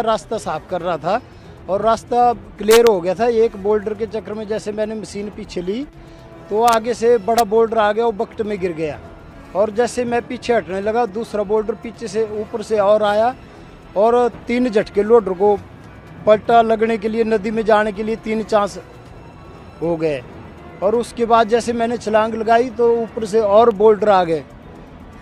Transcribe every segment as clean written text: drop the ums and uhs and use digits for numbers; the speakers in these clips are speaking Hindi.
रास्ता साफ कर रहा था और रास्ता क्लियर हो गया था। एक बोल्डर के चक्कर में जैसे मैंने मशीन पीछे ली तो आगे से बड़ा बोल्डर आ गया, वो बकट में गिर गया और जैसे मैं पीछे हटने लगा दूसरा बोल्डर पीछे से ऊपर से और आया और 3 झटके लोडर को पलटा लगने के लिए, नदी में जाने के लिए 3 चांस हो गए। और उसके बाद जैसे मैंने छलांग लगाई तो ऊपर से और बोल्डर आ गए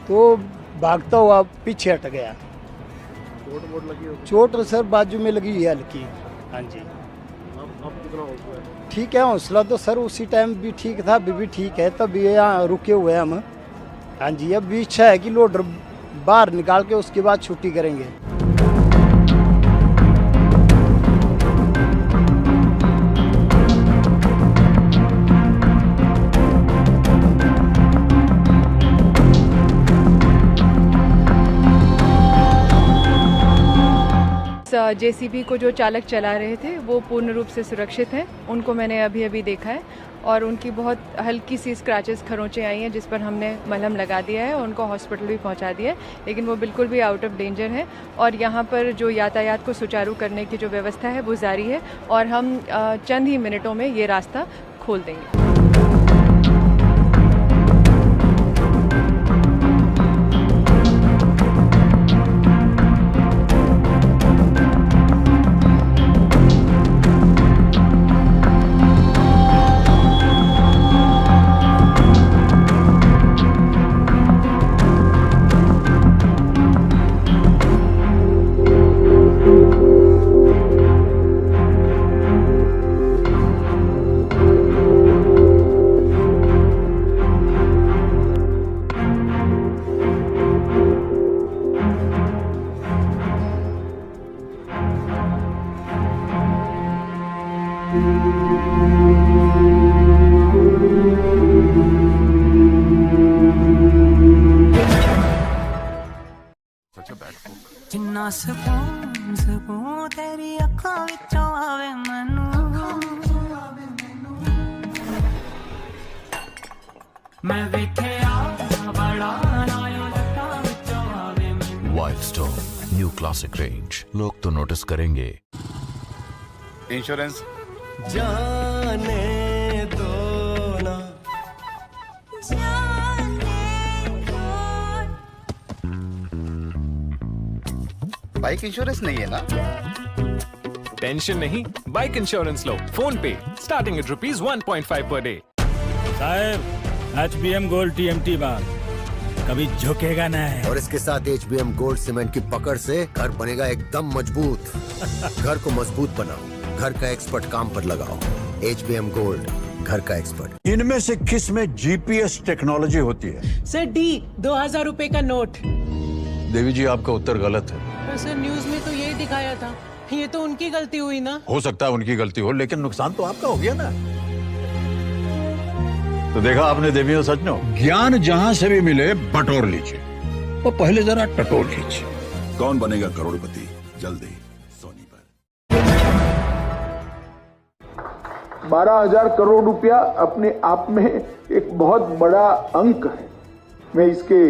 तो भागता हुआ पीछे हट गया। चोट लगी होगी? चोट सर बाजू में लगी है हल्की। हाँ जी। अब कितना हौसला है? ठीक है, हौसला तो सर उसी टाइम भी ठीक था, अभी भी ठीक है, तब यहाँ रुके हुए हम। हाँ जी, अब भी इच्छा है कि लोडर बाहर निकाल के उसके बाद छुट्टी करेंगे। जेसीबी को जो चालक चला रहे थे वो पूर्ण रूप से सुरक्षित हैं। उनको मैंने अभी देखा है और उनकी बहुत हल्की सी स्क्रैचेस, खरोंचें आई हैं जिस पर हमने मलहम लगा दिया है और उनको हॉस्पिटल भी पहुंचा दिया है, लेकिन वो बिल्कुल भी आउट ऑफ डेंजर है। और यहाँ पर जो यातायात को सुचारू करने की जो व्यवस्था है वो जारी है और हम चंद ही मिनटों में ये रास्ता खोल देंगे। जिन्ना सकून तेरी अखां विचों आवे मैनू, मैं वेखिया बड़ा लायो लटां विचों आवे मैनू। Wild stone new classic range, लोग तो नोटिस करेंगे। इंश्योरेंस जाने दो ना, बाइक इंश्योरेंस नहीं है ना? टेंशन नहीं, बाइक इंश्योरेंस लो फोन पे, स्टार्टिंग एट ₹1.5 पर डे। साहब HBM गोल्ड TMT बार कभी झुकेगा नहीं। और इसके साथ HBM गोल्ड सीमेंट की पकड़ से घर बनेगा एकदम मजबूत। घर को मजबूत बनाओ, घर का एक्सपर्ट काम पर लगाओ। HBM गोल्ड, घर का एक्सपर्ट। इनमें से किस में GPS टेक्नोलॉजी होती है? सर D 2000 रुपए का नोट। देवी जी, आपका उत्तर गलत है। सर न्यूज में तो यही दिखाया था, ये तो उनकी गलती हुई ना। हो सकता है उनकी गलती हो, लेकिन नुकसान तो आपका हो गया ना। तो देखा आपने देवियों सज्जनों, ज्ञान जहां से भी मिले बटोर लीजिए और पहले जरा टटोर लीजिए। कौन बनेगा करोड़पति, जल्दी सोनी पर। 12,000 करोड़ रुपया अपने आप में एक बहुत बड़ा अंक है। मैं इसके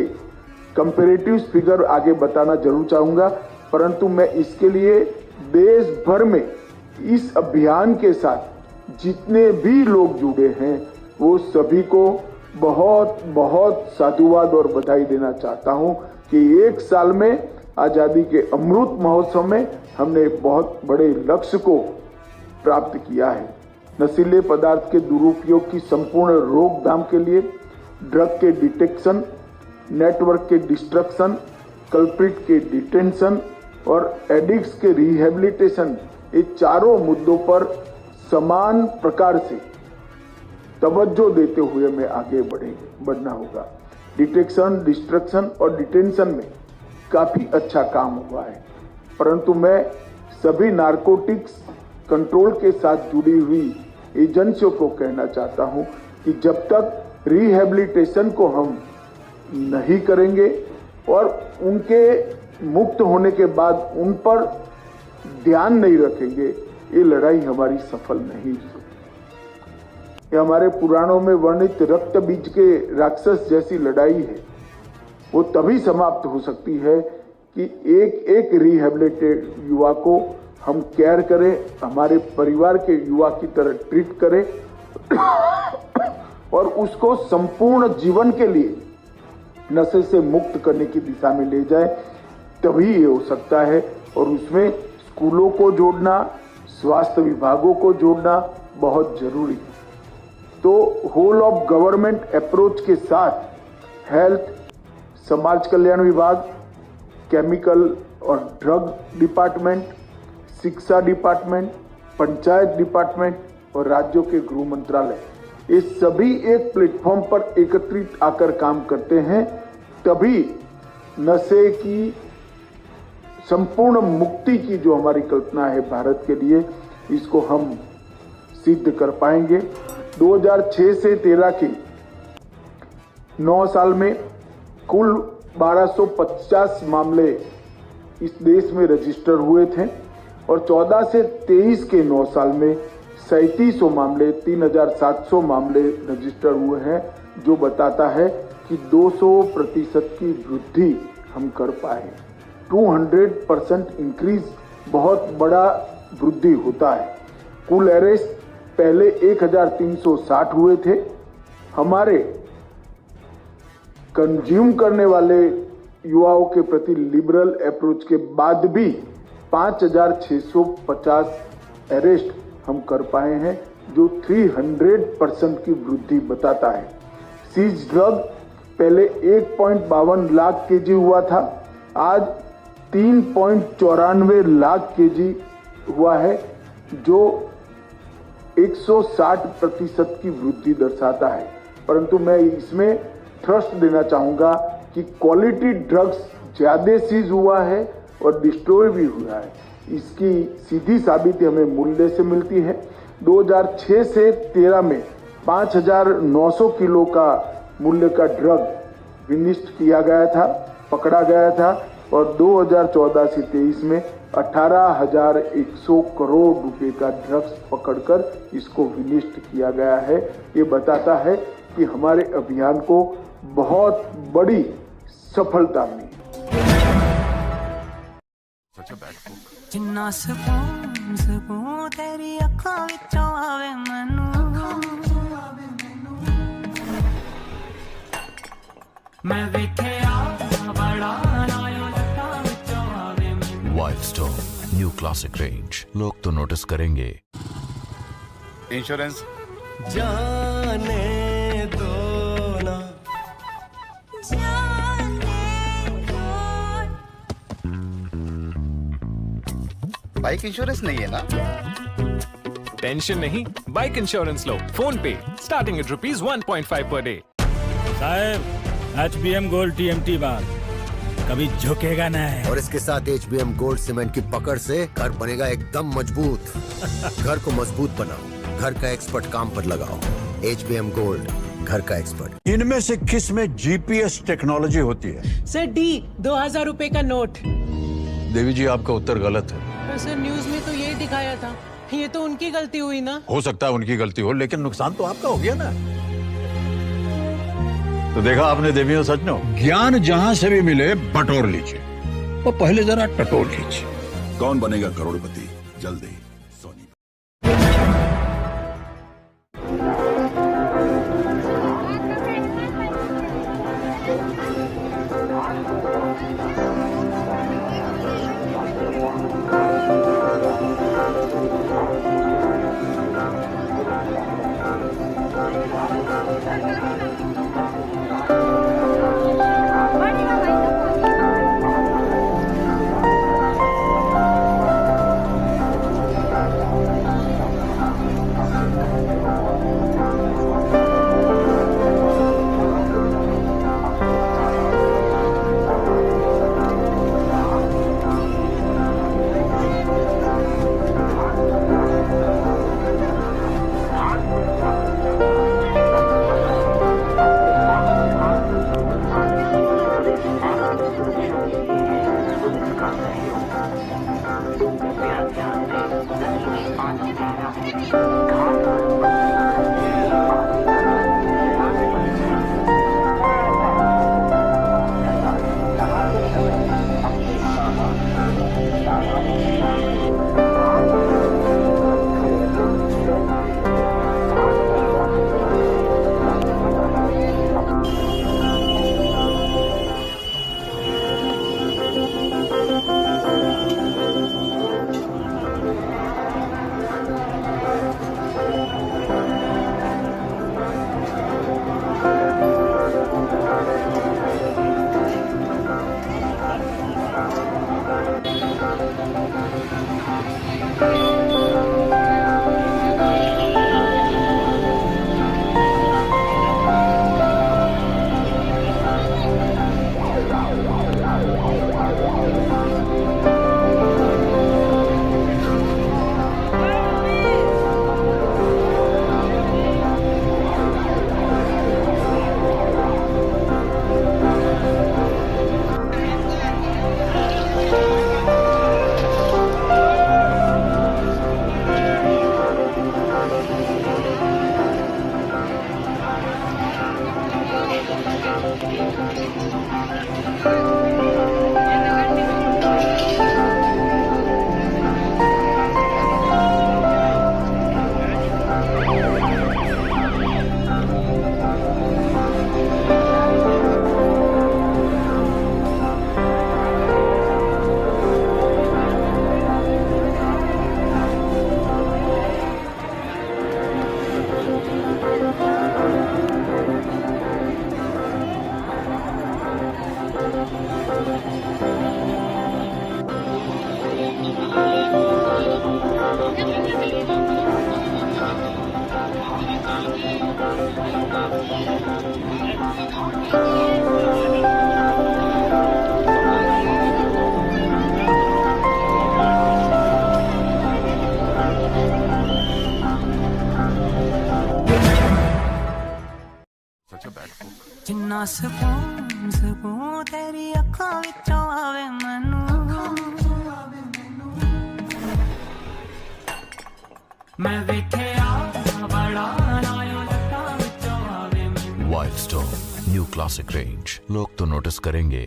कंपैरेटिव फिगर आगे बताना जरूर चाहूंगा, परंतु मैं इसके लिए देश भर में इस अभियान के साथ जितने भी लोग जुड़े हैं वो सभी को बहुत बहुत साधुवाद और बधाई देना चाहता हूं कि 1 साल में आजादी के अमृत महोत्सव में हमने बहुत बड़े लक्ष्य को प्राप्त किया है। नशीले पदार्थ के दुरुपयोग की संपूर्ण रोकथाम के लिए ड्रग के डिटेक्शन, नेटवर्क के डिस्ट्रक्शन, कल्प्रिट के डिटेंशन और एडिक्ट्स के रिहेबिलिटेशन, ये चारों मुद्दों पर समान प्रकार से तवज्जो देते हुए हमें आगे बढ़ना होगा। डिटेक्शन, डिस्ट्रक्शन और डिटेंशन में काफी अच्छा काम हुआ है, परंतु मैं सभी नारकोटिक्स कंट्रोल के साथ जुड़ी हुई एजेंसियों को कहना चाहता हूं कि जब तक रिहेबिलिटेशन को हम नहीं करेंगे और उनके मुक्त होने के बाद उन पर ध्यान नहीं रखेंगे, ये लड़ाई हमारी सफल नहीं हो सकती। ये हमारे पुराणों में वर्णित रक्त बीज के राक्षस जैसी लड़ाई है। वो तभी समाप्त हो सकती है कि एक एक रिहेबिलिटेड युवा को हम केयर करें, हमारे परिवार के युवा की तरह ट्रीट करें और उसको संपूर्ण जीवन के लिए नशे से मुक्त करने की दिशा में ले जाए, तभी ये हो सकता है। और उसमें स्कूलों को जोड़ना, स्वास्थ्य विभागों को जोड़ना बहुत जरूरी है। तो होल ऑफ गवर्नमेंट अप्रोच के साथ हेल्थ, समाज कल्याण विभाग, केमिकल और ड्रग डिपार्टमेंट, शिक्षा डिपार्टमेंट, पंचायत डिपार्टमेंट और राज्यों के गृह मंत्रालय, ये सभी एक प्लेटफॉर्म पर एकत्रित आकर काम करते हैं, तभी नशे की संपूर्ण मुक्ति की जो हमारी कल्पना है भारत के लिए, इसको हम सिद्ध कर पाएंगे। 2006 से 13 के 9 साल में कुल 1250 मामले इस देश में रजिस्टर हुए थे और 14 से 23 के 9 साल में 3700 मामले, 3700 मामले रजिस्टर हुए हैं, जो बताता है कि 200% की वृद्धि हम कर पाए। 200% इंक्रीज बहुत बड़ा वृद्धि होता है। कुल अरेस्ट पहले 1360 हुए थे। हमारे कंज्यूम करने वाले युवाओं के प्रति लिबरल अप्रोच के बाद भी 5650 अरेस्ट हम कर पाए हैं, जो 300% की वृद्धि बताता है। सीज ड्रग पहले 1.52 लाख केजी हुआ था, आज 3.94 लाख केजी हुआ है, जो 160% की वृद्धि दर्शाता है। परंतु मैं इसमें ट्रस्ट देना चाहूंगा कि क्वालिटी ड्रग्स ज्यादा सीज हुआ है और डिस्ट्रॉय भी हुआ है। इसकी सीधी साबिती हमें मूल्य से मिलती है। 2006 से 13 में 5900 किलो का मूल्य का ड्रग विनिष्ट किया गया था, पकड़ा गया था, और 2014 से 23 में 18,100 करोड़ रुपए का ड्रग्स पकड़कर इसको विनिष्ट किया गया है। ये बताता है कि हमारे अभियान को बहुत बड़ी सफलता मिली। जिन्ना सकून सकून तेरी अखां विचों आवे मैनू, मैं वेखिया बड़ा नायो लटां विचों आवे मैनू। Wild stone new classic range, लोग तो नोटिस करेंगे। इंश्योरेंस जाने दो ना, बाइक इंश्योरेंस नहीं है ना? टेंशन नहीं, बाइक इंश्योरेंस लो फोन पे, स्टार्टिंग एट ₹1.5 पर डे। साहब HBM गोल्ड TMT बार कभी झुकेगा नहीं। और इसके साथ HBM गोल्ड सीमेंट की पकड़ से घर बनेगा एकदम मजबूत। घर को मजबूत बनाओ, घर का एक्सपर्ट काम पर लगाओ। HBM गोल्ड, घर का एक्सपर्ट। इनमें से किस में GPS टेक्नोलॉजी होती है? सर D 2000 रुपए का नोट। देवी जी, आपका उत्तर गलत है। पर सर न्यूज में तो यही दिखाया था, ये तो उनकी गलती हुई ना। हो सकता है उनकी गलती हो, लेकिन नुकसान तो आपका हो गया ना। तो देखा आपने देवियों सज्जनों, ज्ञान जहां से भी मिले बटोर लीजिए, और पहले जरा टटोर लीजिए। कौन बनेगा करोड़पति? जल्दी सोनी। जिन्ना सकून सकून तेरी अखों विचों आवे मैनू मैं वेखिया बड़ा नायों लटां विचों आवे मैनू वाइल्डस्टोन न्यू क्लासिक रेंज। लोग तो नोटिस करेंगे।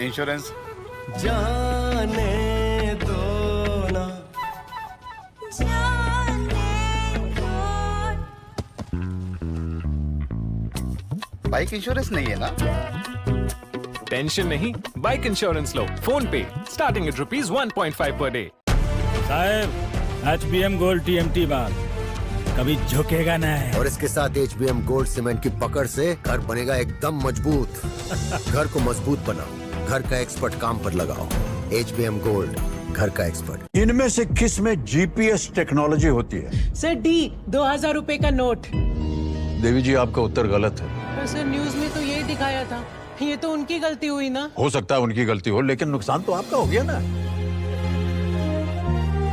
इंश्योरेंस जाने दो ना बाइक इंश्योरेंस नहीं है ना? टेंशन नहीं, बाइक इंश्योरेंस लो फोन पे स्टार्टिंग एट ₹1.5 पर डे। साहब HBM गोल्ड TMT बार कभी झुकेगा नहीं। और इसके साथ HBM गोल्ड सीमेंट की पकड़ से घर बनेगा एकदम मजबूत। घर को मजबूत बनाओ, घर का एक्सपर्ट काम पर लगाओ। HBM गोल्ड, घर का एक्सपर्ट। इनमें से किस में GPS टेक्नोलॉजी होती है? सर D 2000 रुपए का नोट। देवी जी, आपका उत्तर गलत है। पर सर न्यूज में तो यही दिखाया था। ये तो उनकी गलती हुई ना। हो सकता है उनकी गलती हो, लेकिन नुकसान तो आपका हो गया ना।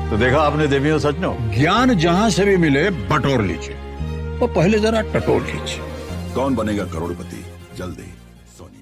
तो देखा आपने देवियों सज्जनों, ज्ञान जहां से भी मिले बटोर लीजिए और पहले जरा टटोर लीजिए। कौन बनेगा करोड़पति? जल्दी सोनी।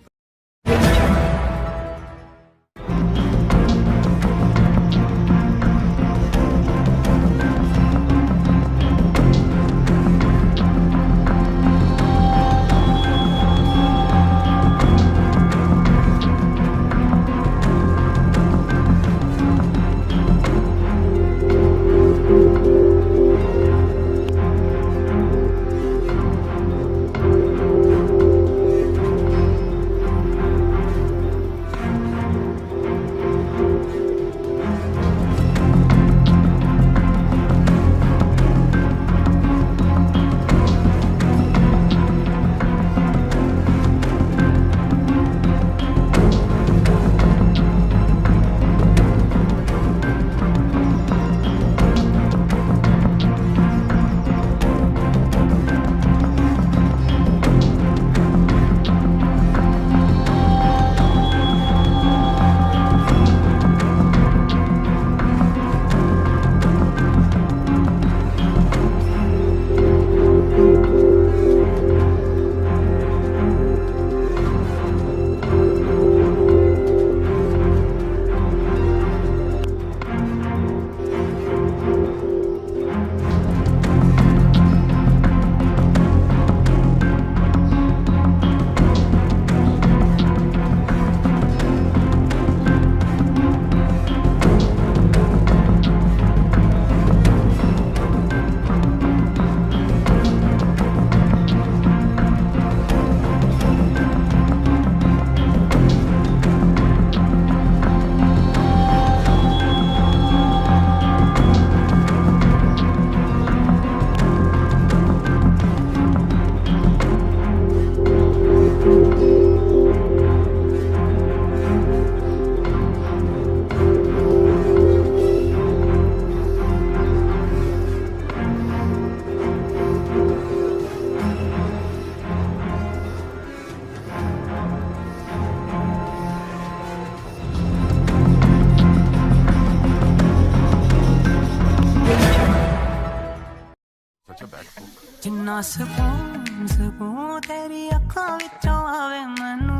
जिन्ना सकून सकून तेरी अखों विचों आवे मैनू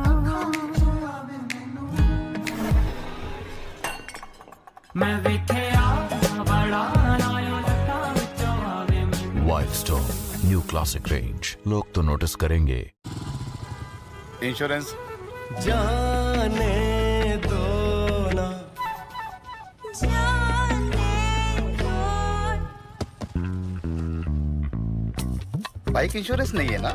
मैं वेखिया बड़ा नायों लटां विचों आवे मैनू वाइल्डस्टोन न्यू क्लासिक रेंज। लोग तो नोटिस करेंगे। इंश्योरेंस जाने दो ना बाइक इंश्योरेंस नहीं है ना?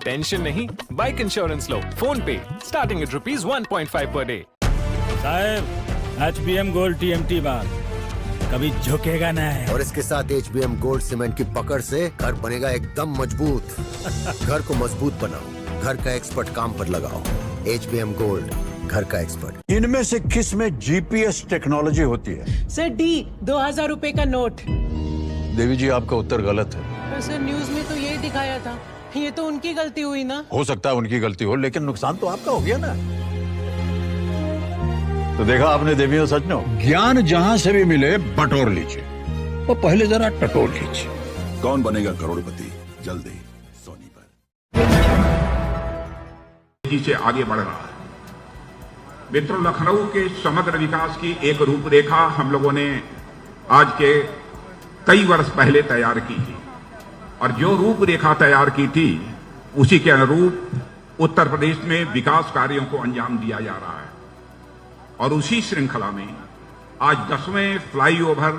टेंशन नहीं, बाइक इंश्योरेंस लो फोन पे स्टार्टिंग एट ₹1.5 पर डे। साहब HBM गोल्ड TMT बार कभी झुकेगा नहीं। और इसके साथ HBM गोल्ड सीमेंट की पकड़ से घर बनेगा एकदम मजबूत। घर को मजबूत बनाओ, घर का एक्सपर्ट काम पर लगाओ। HBM गोल्ड, घर का एक्सपर्ट। इनमें से किस में GPS टेक्नोलॉजी होती है? सर D 2000 रुपए का नोट। देवी जी, आपका उत्तर गलत है। पर सर न्यूज में तो यही दिखाया था, ये तो उनकी गलती हुई ना। हो सकता है उनकी गलती हो, लेकिन नुकसान तो आपका हो गया ना। तो देखा आपने देवियों सज्जनों, ज्ञान जहां से भी मिले बटोर लीजिए और पहले जरा टटोल लीजिए। कौन बनेगा करोड़पति, जल्दी सोनी पर। तेजी से आगे बढ़ रहा है। मित्रों, लखनऊ के समग्र विकास की एक रूपरेखा हम लोगों ने आज के कई वर्ष पहले तैयार की थी, और जो रूपरेखा तैयार की थी उसी के अनुरूप उत्तर प्रदेश में विकास कार्यों को अंजाम दिया जा रहा है। और उसी श्रृंखला में आज 10वें फ्लाईओवर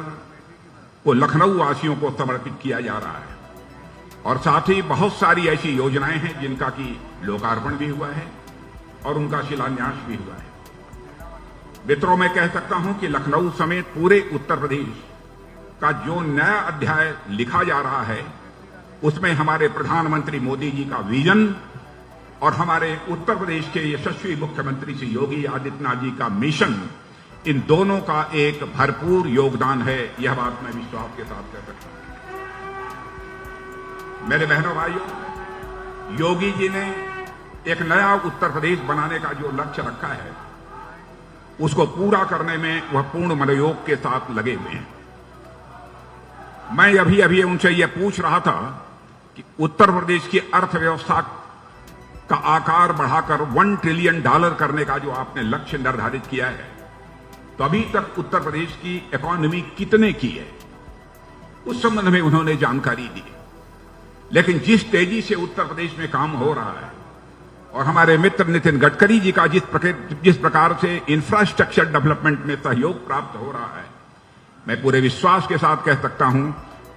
को लखनऊ वासियों को समर्पित किया जा रहा है। और साथ ही बहुत सारी ऐसी योजनाएं हैं जिनका कि लोकार्पण भी हुआ है और उनका शिलान्यास भी हुआ है। मित्रों, मैं कह सकता हूं कि लखनऊ समेत पूरे उत्तर प्रदेश का जो नया अध्याय लिखा जा रहा है उसमें हमारे प्रधानमंत्री मोदी जी का विजन और हमारे उत्तर प्रदेश के यशस्वी मुख्यमंत्री श्री योगी आदित्यनाथ जी का मिशन, इन दोनों का एक भरपूर योगदान है। यह बात मैं विश्वास के साथ कह सकता हूं। मेरे बहनों भाइयों, योगी जी ने एक नया उत्तर प्रदेश बनाने का जो लक्ष्य रखा है उसको पूरा करने में वह पूर्ण मनोयोग के साथ लगे हुए हैं। मैं अभी उनसे यह पूछ रहा था कि उत्तर प्रदेश की अर्थव्यवस्था का आकार बढ़ाकर $1 ट्रिलियन करने का जो आपने लक्ष्य निर्धारित किया है, तो अभी तक उत्तर प्रदेश की इकोनॉमी कितने की है उस संबंध में उन्होंने जानकारी दी। लेकिन जिस तेजी से उत्तर प्रदेश में काम हो रहा है और हमारे मित्र नितिन गडकरी जी का जिस प्रकार से इंफ्रास्ट्रक्चर डेवलपमेंट में सहयोग प्राप्त हो रहा है, मैं पूरे विश्वास के साथ कह सकता हूं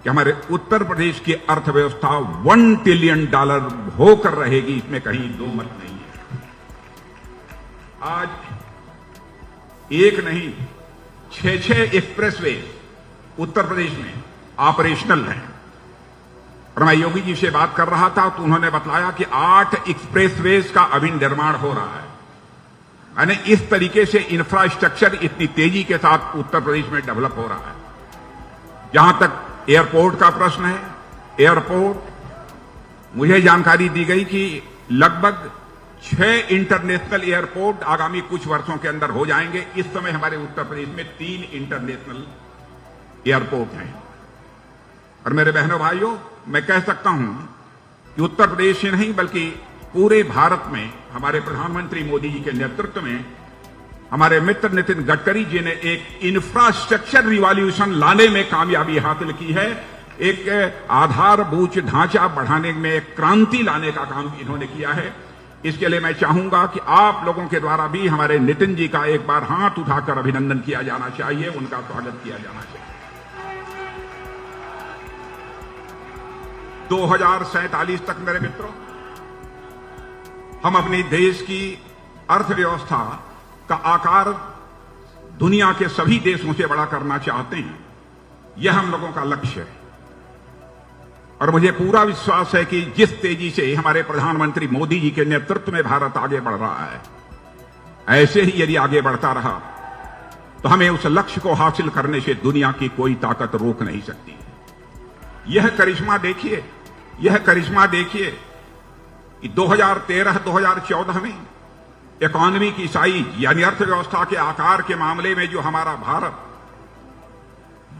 कि हमारे उत्तर प्रदेश की अर्थव्यवस्था $1 ट्रिलियन होकर रहेगी, इसमें कहीं दो मत नहीं है। आज एक नहीं 6 एक्सप्रेसवे उत्तर प्रदेश में ऑपरेशनल हैं। और मैं योगी जी से बात कर रहा था तो उन्होंने बताया कि 8 एक्सप्रेसवेज का अभी निर्माण हो रहा है। यानी इस तरीके से इंफ्रास्ट्रक्चर इतनी तेजी के साथ उत्तर प्रदेश में डेवलप हो रहा है। जहां तक एयरपोर्ट का प्रश्न है, एयरपोर्ट मुझे जानकारी दी गई कि लगभग 6 इंटरनेशनल एयरपोर्ट आगामी कुछ वर्षों के अंदर हो जाएंगे। इस समय हमारे उत्तर प्रदेश में 3 इंटरनेशनल एयरपोर्ट हैं। और मेरे बहनों भाइयों, मैं कह सकता हूं कि उत्तर प्रदेश ही नहीं बल्कि पूरे भारत में हमारे प्रधानमंत्री मोदी जी के नेतृत्व में हमारे मित्र नितिन गडकरी जी ने एक इंफ्रास्ट्रक्चर रिवॉल्यूशन लाने में कामयाबी हासिल की है। एक आधारभूत ढांचा बढ़ाने में एक क्रांति लाने का काम इन्होंने किया है। इसके लिए मैं चाहूंगा कि आप लोगों के द्वारा भी हमारे नितिन जी का एक बार हाथ उठाकर अभिनंदन किया जाना चाहिए, उनका स्वागत किया जाना चाहिए। 2047 तक मेरे मित्रों हम अपने देश की अर्थव्यवस्था का आकार दुनिया के सभी देशों से बड़ा करना चाहते हैं। यह हम लोगों का लक्ष्य है। और मुझे पूरा विश्वास है कि जिस तेजी से हमारे प्रधानमंत्री मोदी जी के नेतृत्व में भारत आगे बढ़ रहा है, ऐसे ही यदि आगे बढ़ता रहा तो हमें उस लक्ष्य को हासिल करने से दुनिया की कोई ताकत रोक नहीं सकती। यह करिश्मा देखिए, यह करिश्मा देखिए कि 2013-2014 में इकोनॉमी की साइज यानी अर्थव्यवस्था के आकार के मामले में जो हमारा भारत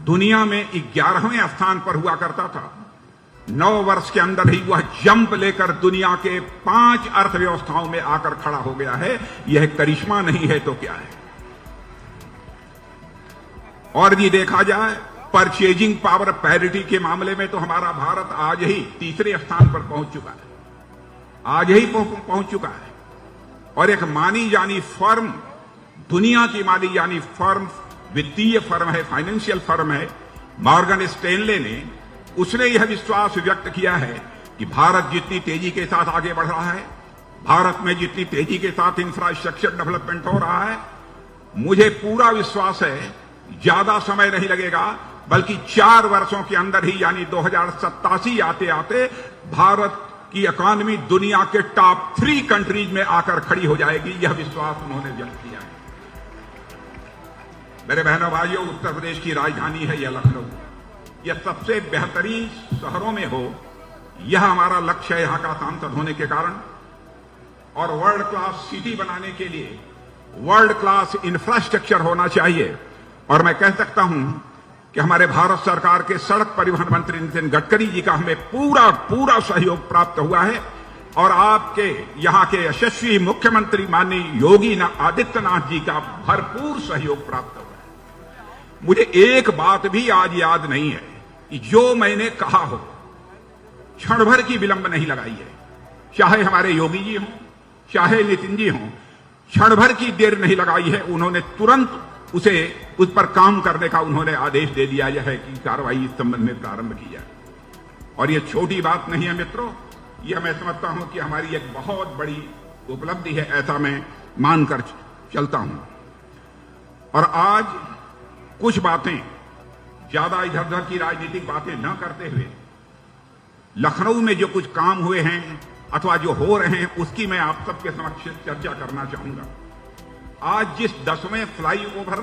दुनिया में 11वें स्थान पर हुआ करता था, 9 वर्ष के अंदर ही वह जंप लेकर दुनिया के 5 अर्थव्यवस्थाओं में आकर खड़ा हो गया है। यह करिश्मा नहीं है तो क्या है। और ये देखा जाए परचेजिंग पावर पैरिटी के मामले में तो हमारा भारत आज ही 3रे स्थान पर पहुंच चुका है, आज ही पहुंच चुका है। और एक मानी जानी फर्म, दुनिया की मानी जानी फर्म, वित्तीय फर्म है, फाइनेंशियल फर्म है, मॉर्गन स्टैनले ने, उसने यह विश्वास व्यक्त किया है कि भारत जितनी तेजी के साथ आगे बढ़ रहा है, भारत में जितनी तेजी के साथ इंफ्रास्ट्रक्चर डेवलपमेंट हो रहा है, मुझे पूरा विश्वास है ज्यादा समय नहीं लगेगा, बल्कि 4 वर्षों के अंदर ही यानी 2087 आते आते भारत की इकोनॉमी दुनिया के टॉप 3 कंट्रीज में आकर खड़ी हो जाएगी। यह विश्वास उन्होंने व्यक्त किया है। मेरे बहनों भाइयों, उत्तर प्रदेश की राजधानी है यह लखनऊ। यह सबसे बेहतरीन शहरों में हो, यह हमारा लक्ष्य है यहां का सांसद होने के कारण। और वर्ल्ड क्लास सिटी बनाने के लिए वर्ल्ड क्लास इंफ्रास्ट्रक्चर होना चाहिए। और मैं कह सकता हूं कि हमारे भारत सरकार के सड़क परिवहन मंत्री नितिन गडकरी जी का हमें पूरा सहयोग प्राप्त हुआ है और आपके यहां के यशस्वी मुख्यमंत्री माननीय योगी आदित्यनाथ जी का भरपूर सहयोग प्राप्त हुआ है। मुझे एक बात भी आज याद नहीं है कि जो मैंने कहा हो क्षण भर की विलंब नहीं लगाई है, चाहे हमारे योगी जी हों चाहे नितिन जी हों, क्षण भर की देर नहीं लगाई है। उन्होंने तुरंत उस पर काम करने का उन्होंने आदेश दे दिया है कि कार्रवाई इस संबंध में प्रारंभ की जाए। और ये छोटी बात नहीं है मित्रों, यह मैं समझता हूं कि हमारी एक बहुत बड़ी उपलब्धि है, ऐसा मैं मानकर चलता हूं। और आज कुछ बातें ज्यादा इधर उधर की राजनीतिक बातें न करते हुए लखनऊ में जो कुछ काम हुए हैं अथवा जो हो रहे हैं उसकी मैं आप सबके समक्ष चर्चा करना चाहूंगा। आज जिस 10वें फ्लाईओवर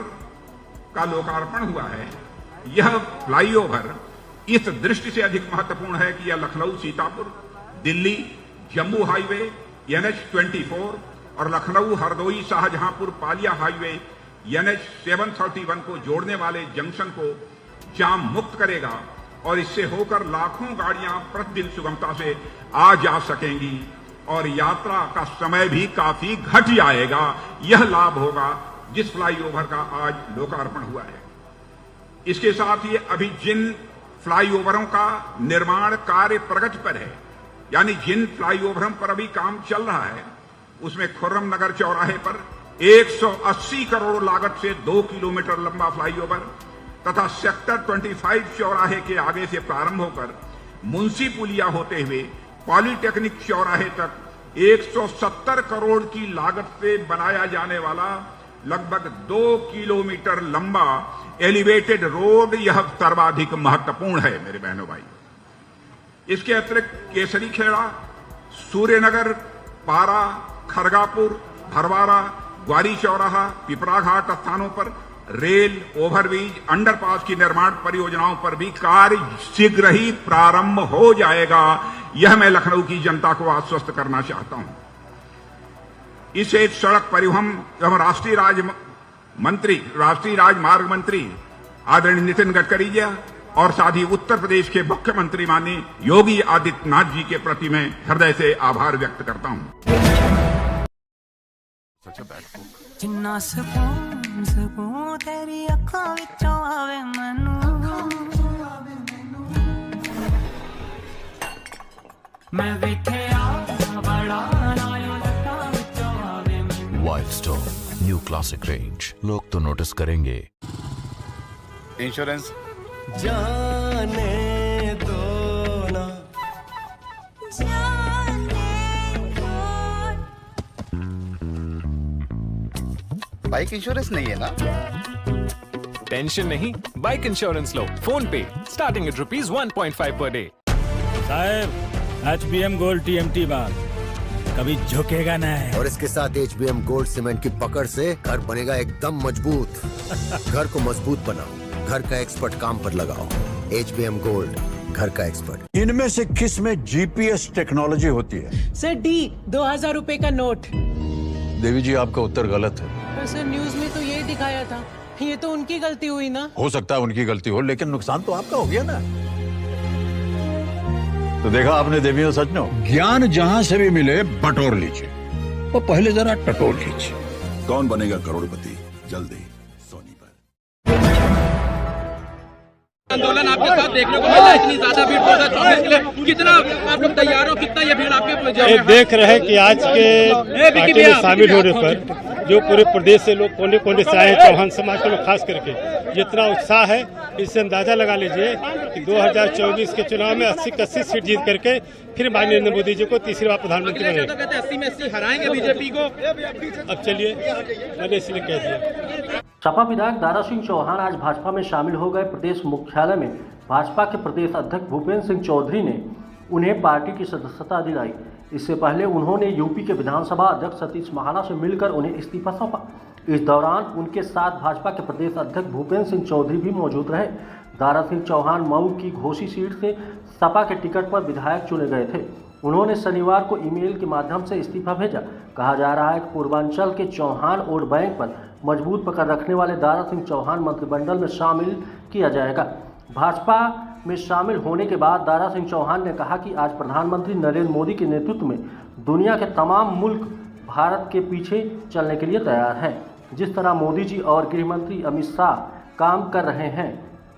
का लोकार्पण हुआ है, यह फ्लाईओवर इस दृष्टि से अधिक महत्वपूर्ण है कि यह लखनऊ सीतापुर दिल्ली जम्मू हाईवे NH-24 और लखनऊ हरदोई शाहजहांपुर पालिया हाईवे NH-731 को जोड़ने वाले जंक्शन को जाम मुक्त करेगा और इससे होकर लाखों गाड़ियां प्रतिदिन सुगमता से आ जा सकेंगी और यात्रा का समय भी काफी घट जाएगा। यह लाभ होगा जिस फ्लाईओवर का आज लोकार्पण हुआ है। इसके साथ ही अभी जिन फ्लाईओवरों का निर्माण कार्य प्रगति पर है, यानी जिन फ्लाईओवरों पर अभी काम चल रहा है, उसमें खुर्रम नगर चौराहे पर 180 करोड़ लागत से 2 किलोमीटर लंबा फ्लाईओवर तथा सेक्टर 25 चौराहे के आगे से प्रारंभ होकर मुंशी पुलिया होते हुए पॉलिटेक्निक चौराहे तक 170 करोड़ की लागत से बनाया जाने वाला लगभग 2 किलोमीटर लंबा एलिवेटेड रोड यह सर्वाधिक महत्वपूर्ण है मेरे बहनों भाई। इसके अतिरिक्त केसरी खेड़ा, सूर्यनगर, पारा, खरगापुर, भरवारा, ग्वारी चौराहा, पिपराघाट स्थानों पर रेल, ओवरब्रिज, अंडरपास की निर्माण परियोजनाओं पर भी कार्य शीघ्र ही प्रारंभ हो जाएगा। यह मैं लखनऊ की जनता को आश्वस्त करना चाहता हूं। इसे सड़क परिवहन एवं राष्ट्रीय राजमार्ग मंत्री आदरणीय नितिन गडकरी जी और साथ ही उत्तर प्रदेश के मुख्यमंत्री माननीय योगी आदित्यनाथ जी के प्रति मैं हृदय से आभार व्यक्त करता हूं। जिन्ना सकून तेरी अखां विचों आवे मैनू, मैं वेखिया बड़ा नायों लखां विचों आवे मैनू। Wild stone new classic range, लोग तो नोटिस करेंगे। इंश्योरेंस जाने दो ना, बाइक इंश्योरेंस नहीं है ना? टेंशन नहीं, बाइक इंश्योरेंस लो फोन पे, स्टार्टिंग एट ₹1.5 पर डे। साहब HBM गोल्ड TMT बार कभी झुकेगा नहीं। और इसके साथ HBM गोल्ड सीमेंट की पकड़ से घर बनेगा एकदम मजबूत। घर को मजबूत बनाओ, घर का एक्सपर्ट काम पर लगाओ। HBM गोल्ड, घर का एक्सपर्ट। इनमें से किस में GPS टेक्नोलॉजी होती है? सर D 2000 रुपए का नोट। देवी जी आपका उत्तर गलत है। पर सर न्यूज में तो यही दिखाया था, ये तो उनकी गलती हुई ना। हो सकता है उनकी गलती हो, लेकिन नुकसान तो आपका हो गया ना। तो देखा आपने देवियों सज्जनों, ज्ञान जहां से भी मिले बटोर लीजिए और पहले जरा टटोल लीजिए। कौन बनेगा करोड़पति, जल्दी सोनी पर। आंदोलन आपके साथ देखने को मिला, इतनी ज्यादा भीड़ 2024 के लिए कितना आप लोग तैयार हो, कितना ये भीड़ आपके देख रहे हैं कि आज के पार्टी में शामिल होने पर जो पूरे प्रदेश से लोग कोने कोने से आए, चौहान समाज के लोग खास करके जितना उत्साह है, इससे अंदाजा लगा लीजिए कि 2024 के चुनाव में 80 की 80 सीट जीत करके फिर माननीय नरेंद्र मोदी जी को तीसरी बार प्रधानमंत्री बने। 80 में 80 हराएंगे बीजेपी को। अब चलिए, मैंने इसलिए कह दिया। सपा विधायक दारा सिंह चौहान आज भाजपा में शामिल हो गए। प्रदेश मुख्यालय में भाजपा के प्रदेश अध्यक्ष भूपेंद्र सिंह चौधरी ने उन्हें पार्टी की सदस्यता दिलाई। इससे पहले उन्होंने यूपी के विधानसभा अध्यक्ष सतीश महाना से मिलकर उन्हें इस्तीफा सौंपा। इस दौरान उनके साथ भाजपा के प्रदेश अध्यक्ष भूपेंद्र सिंह चौधरी भी मौजूद रहे। दारा सिंह चौहान मऊ की घोसी सीट से सपा के टिकट पर विधायक चुने गए थे। उन्होंने शनिवार को ईमेल के माध्यम से इस्तीफा भेजा। कहा जा रहा है कि पूर्वांचल के चौहान वोट बैंक पर मजबूत पकड़ रखने वाले दारा सिंह चौहान मंत्रिमंडल में शामिल किया जाएगा। भाजपा में शामिल होने के बाद दारा सिंह चौहान ने कहा कि आज प्रधानमंत्री नरेंद्र मोदी के नेतृत्व में दुनिया के तमाम मुल्क भारत के पीछे चलने के लिए तैयार हैं। जिस तरह मोदी जी और गृह मंत्री अमित शाह काम कर रहे हैं,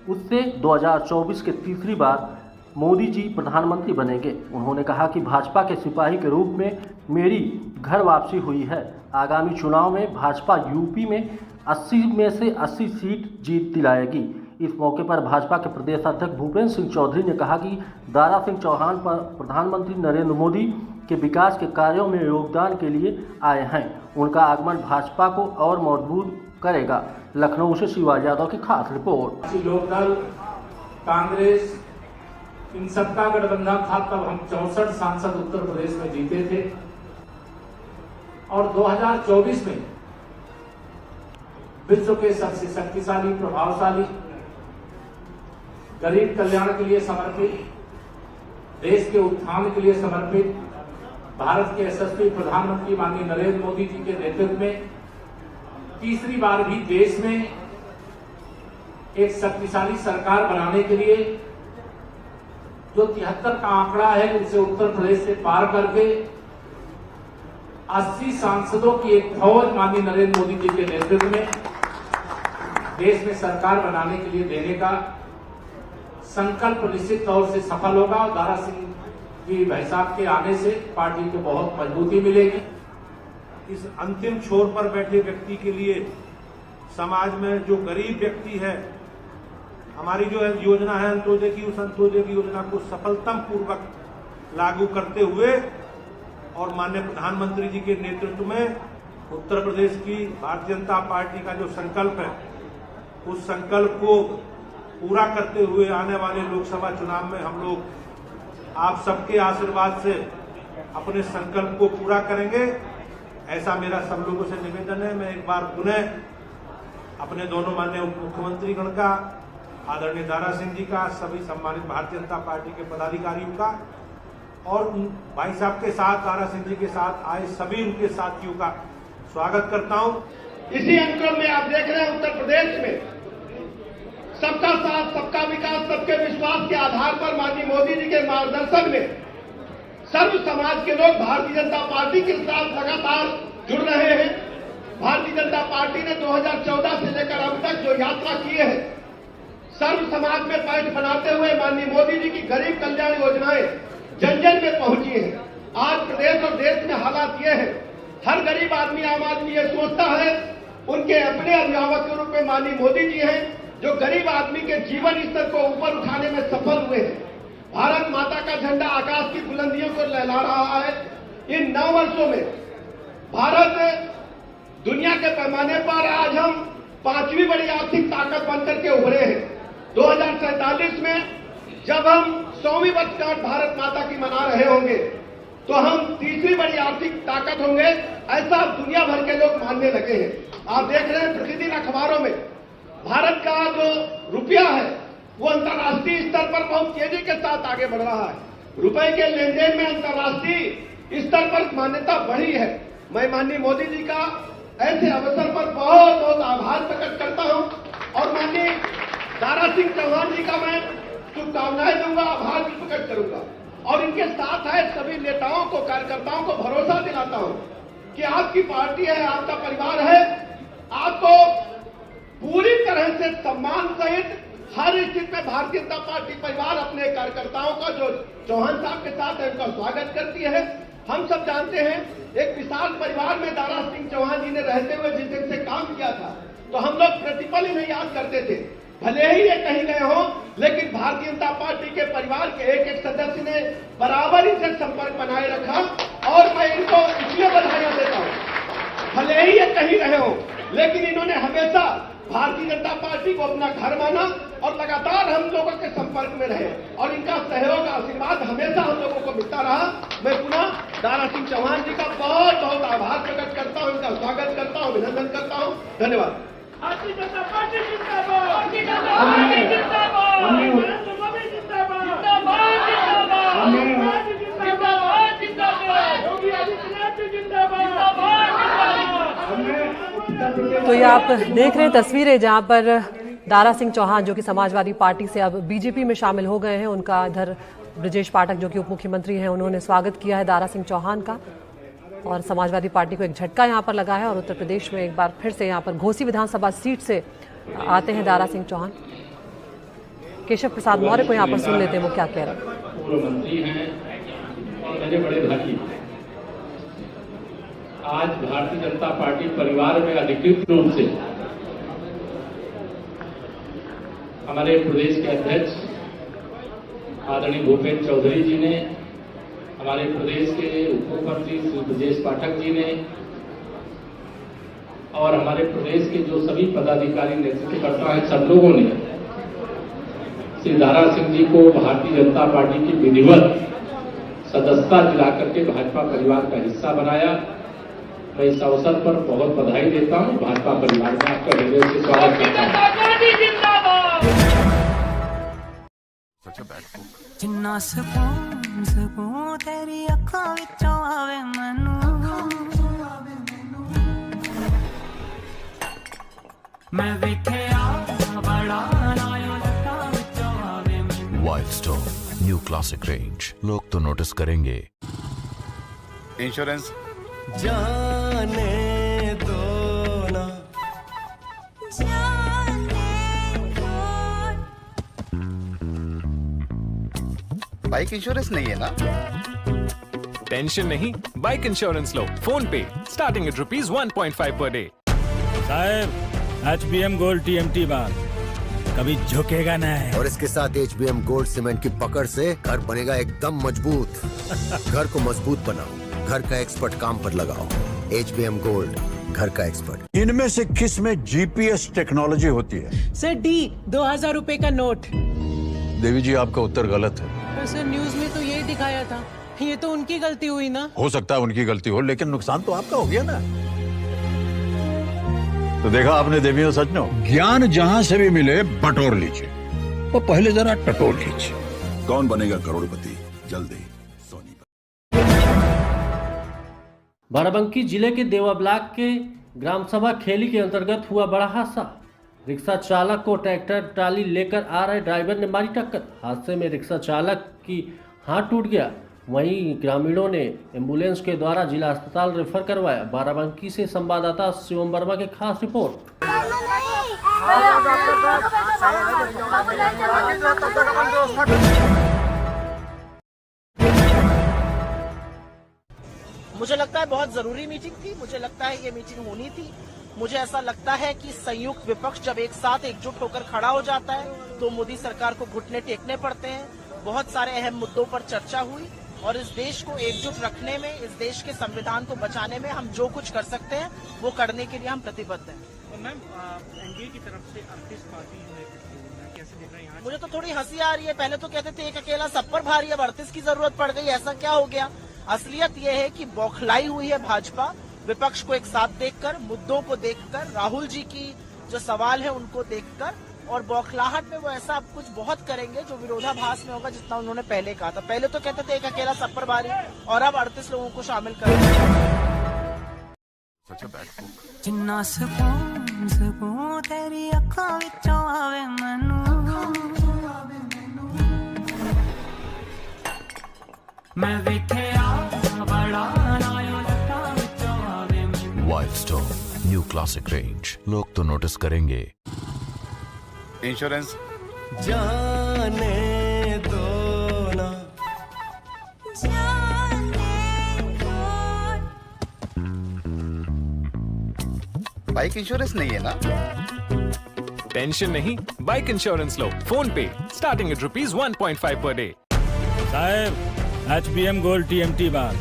उससे 2024 के तीसरी बार मोदी जी प्रधानमंत्री बनेंगे। उन्होंने कहा कि भाजपा के सिपाही के रूप में मेरी घर वापसी हुई है। आगामी चुनाव में भाजपा यूपी में 80 में से 80 सीट जीत दिलाएगी। इस मौके पर भाजपा के प्रदेश अध्यक्ष भूपेंद्र सिंह चौधरी ने कहा कि दारा सिंह चौहान पर प्रधानमंत्री नरेंद्र मोदी के विकास के कार्यों में योगदान के लिए आए हैं। उनका आगमन भाजपा को और मजबूत करेगा। लखनऊ से शिवाजी यादव की खास रिपोर्ट। लोकदल, कांग्रेस, इन सबका गठबंधन था तब हम 64 सांसद उत्तर प्रदेश में जीते थे और 2024 में विश्व के सबसे शक्तिशाली, प्रभावशाली, गरीब कल्याण के लिए समर्पित, देश के उत्थान के लिए समर्पित भारत के यशस्वी प्रधानमंत्री माननीय नरेंद्र मोदी जी के नेतृत्व में तीसरी बार भी देश में एक शक्तिशाली सरकार बनाने के लिए जो 73 का आंकड़ा है उसे उत्तर प्रदेश से पार करके 80 सांसदों की एक फौज माननीय नरेंद्र मोदी जी के नेतृत्व में देश में सरकार बनाने के लिए देने का संकल्प निश्चित तौर से सफल होगा और दारा सिंह जी भाई साहब के आने से पार्टी को बहुत मजबूती मिलेगी। इस अंतिम छोर पर बैठे व्यक्ति के लिए समाज में जो गरीब व्यक्ति है, हमारी जो योजना है अंत्योदय की, उस अंत्योदय की योजना को सफलतम पूर्वक लागू करते हुए और माननीय प्रधानमंत्री जी के नेतृत्व में उत्तर प्रदेश की भारतीय जनता पार्टी का जो संकल्प है, उस संकल्प को पूरा करते हुए आने वाले लोकसभा चुनाव में हम लोग आप सबके आशीर्वाद से अपने संकल्प को पूरा करेंगे, ऐसा मेरा सब लोगों से निवेदन है। मैं एक बार पुनः अपने दोनों माननीय उप मुख्यमंत्री गण का, आदरणीय दारा सिंह जी का, सभी सम्मानित भारतीय जनता पार्टी के पदाधिकारियों का और भाई साहब के साथ, दारा सिंह जी के साथ आए सभी उनके साथियों का स्वागत करता हूं। इसी अनुक्रम में आप देख रहे हैं उत्तर प्रदेश में सबका साथ, सबका विकास, सबके विश्वास के आधार पर माननीय मोदी जी के मार्गदर्शन में सर्व समाज के लोग भारतीय जनता पार्टी के साथ लगातार जुड़ रहे हैं। भारतीय जनता पार्टी ने 2014 से लेकर अब तक जो यात्रा की है, सर्व समाज में पैठ बनाते हुए माननीय मोदी जी की गरीब कल्याण योजनाएं जन जन में पहुंची है। आज प्रदेश और देश में हालात ये है, हर गरीब आदमी, आम आदमी ये सोचता है उनके अपने अभिभावक के रूप में माननीय मोदी जी हैं जो गरीब आदमी के जीवन स्तर को ऊपर उठाने में सफल हुए हैं। भारत माता का झंडा आकाश की बुलंदियों को लहरा रहा है। इन 9 वर्षों में भारत दुनिया के पैमाने पर आज हम 5वीं बड़ी आर्थिक ताकत बनकर के उभरे हैं। 2047 में जब हम 100वीं वर्षगांठ भारत माता की मना रहे होंगे तो हम तीसरी बड़ी आर्थिक ताकत होंगे, ऐसा दुनिया भर के लोग मानने लगे हैं। आप देख रहे हैं प्रतिदिन अखबारों में भारत का जो रुपया है वो अंतर्राष्ट्रीय स्तर पर बहुत तेजी के साथ आगे बढ़ रहा है। रुपए के लेन देन में अंतर्राष्ट्रीय स्तर पर मान्यता बढ़ी है। मैं माननीय मोदी जी का ऐसे अवसर पर बहुत बहुत आभार प्रकट करता हूं और माननीय दारा सिंह चौहान जी का मैं शुभकामनाएं दूंगा, आभार भी प्रकट करूंगा और इनके साथ आए सभी नेताओं को, कार्यकर्ताओं को भरोसा दिलाता हूं कि आपकी पार्टी है, आपका परिवार है, आपको पूरी तरह से सम्मान सहित हर स्थिति में भारतीय जनता पार्टी परिवार अपने कार्यकर्ताओं का जो चौहान साहब के साथ है उनका स्वागत करती है। हम सब जानते हैं एक विशाल परिवार में दारा सिंह चौहान जी ने रहते हुए जिस दिन से काम किया था तो हम लोग प्रतिपल इन्हें याद करते थे। भले ही ये कहीं गए हो, लेकिन भारतीय जनता पार्टी के परिवार के एक एक सदस्य ने बराबर इनसे संपर्क बनाए रखा और मैं इनको इसलिए बधाइयां देता हूं। भले ही ये कहीं रहे हो, लेकिन इन्होंने हमेशा भारतीय जनता पार्टी को अपना घर माना और लगातार हम लोगों के संपर्क में रहे और इनका सहयोग, आशीर्वाद हमेशा हम लोगों को मिलता रहा। मैं पुनः दारा सिंह चौहान जी का बहुत बहुत आभार प्रकट करता हूं, इनका स्वागत करता हूं, अभिनंदन करता हूं। धन्यवाद। आप देख रहे हैं तस्वीरें जहां पर दारा सिंह चौहान जो कि समाजवादी पार्टी से अब बीजेपी में शामिल हो गए हैं, उनका इधर ब्रजेश पाठक जो कि उप मुख्यमंत्री हैं, उन्होंने स्वागत किया है दारा सिंह चौहान का। और समाजवादी पार्टी को एक झटका यहां पर लगा है और उत्तर प्रदेश में एक बार फिर से यहां पर घोसी विधानसभा सीट से आते हैं दारा सिंह चौहान। केशव प्रसाद मौर्य को यहां पर सुन लेते हैं वो क्या कह रहे हैं। मेरे बड़े भाई आज भारतीय जनता पार्टी परिवार में अधिकृत रूप से हमारे प्रदेश के अध्यक्ष आदरणीय भूपेंद्र चौधरी जी ने, हमारे प्रदेश के उप मुख्यमंत्री श्री ब्रजेश पाठक जी ने और हमारे प्रदेश के जो सभी पदाधिकारी नेतृत्वकर्ता हैं, सब लोगों ने श्री दारा सिंह जी को भारतीय जनता पार्टी की विधिवत सदस्यता दिला करके भाजपा परिवार का हिस्सा बनाया। मैं इस अवसर पर बहुत बधाई देता हूं। भाजपा परिवार में आपका हृदय से स्वागत करता हूं। जिन्ना सकून तेरी अखां विचों आवे मैनू, मैं वेखिया बड़ा नायो लखां विचों आवे मैनू। Wild stone new classic range, लोग तो नोटिस करेंगे। इंश्योरेंस जाने दो ना, बाइक इंश्योरेंस नहीं है ना? टेंशन नहीं, बाइक इंश्योरेंस लो फोन पे, स्टार्टिंग एट ₹1.5 पर डे। साहब HBM गोल्ड TMT बार कभी झुकेगा नहीं। और इसके साथ HBM गोल्ड सीमेंट की पकड़ से घर बनेगा एकदम मजबूत। घर को मजबूत बनाओ, घर का एक्सपर्ट काम पर लगाओ। HBM गोल्ड, घर का एक्सपर्ट। इनमें से किस में GPS टेक्नोलॉजी होती है? सर D 2000 रुपए का नोट। देवी जी आपका उत्तर गलत है। सर न्यूज में तो यही दिखाया था। ये तो उनकी गलती हुई ना। हो सकता है उनकी गलती हो, लेकिन नुकसान तो आपका हो गया ना। तो देखा आपने देवियों सज्जनों, ज्ञान जहां से भी मिले बटोर लीजिए, वो पहले जरा टटोर लीजिए। कौन बनेगा करोड़पति जल्दी सोनी पर। बाराबंकी जिले के देवा ब्लॉक के ग्राम सभा खेली के अंतर्गत हुआ बड़ा हादसा। रिक्शा चालक को ट्रैक्टर ट्राली लेकर आ रहे ड्राइवर ने मारी टक्कर। हादसे में रिक्शा चालक की हाथ टूट गया। वहीं ग्रामीणों ने एम्बुलेंस के द्वारा जिला अस्पताल रेफर करवाया। बाराबंकी से संवाददाता शिवम वर्मा की खास रिपोर्ट। मुझे लगता है बहुत जरूरी मीटिंग थी। मुझे लगता है ये मीटिंग होनी थी। मुझे ऐसा लगता है कि संयुक्त विपक्ष जब एक साथ एकजुट होकर खड़ा हो जाता है तो मोदी सरकार को घुटने टेकने पड़ते हैं। बहुत सारे अहम मुद्दों पर चर्चा हुई और इस देश को एकजुट रखने में, इस देश के संविधान को बचाने में हम जो कुछ कर सकते हैं वो करने के लिए हम प्रतिबद्ध हैं। मैम एनडीए की तरफ से 38 पार्टी कैसे देख रहे हैं? मुझे तो थोड़ी हंसी आ रही है। पहले तो कहते थे एक अकेला सब पर भारी, अब 38 की जरूरत पड़ गई। ऐसा क्या हो गया? असलियत यह है कि बौखलाई हुई है भाजपा विपक्ष को एक साथ देखकर, मुद्दों को देखकर, राहुल जी की जो सवाल है उनको देखकर, और बौखलाहट में वो ऐसा अब कुछ बहुत करेंगे जो विरोधाभास में होगा जितना उन्होंने पहले कहा था। पहले तो कहते थे एक अकेला सब पर भारी और अब 38 लोगों को शामिल करेंगे। जिन्ना सकून तेरी अखां विचों आवे मैनू, मैं वेखिया बड़ा नायो लखां विचों आवे मैनू। Wild stone new classic range, लोग तो नोटिस करेंगे। इंश्योरेंस जाने दो ना, बाइक इंश्योरेंस नहीं है ना? टेंशन नहीं, बाइक इंश्योरेंस लो फोन पे, स्टार्टिंग एट ₹1.5 पर डे। साहब HBM गोल्ड TMT बार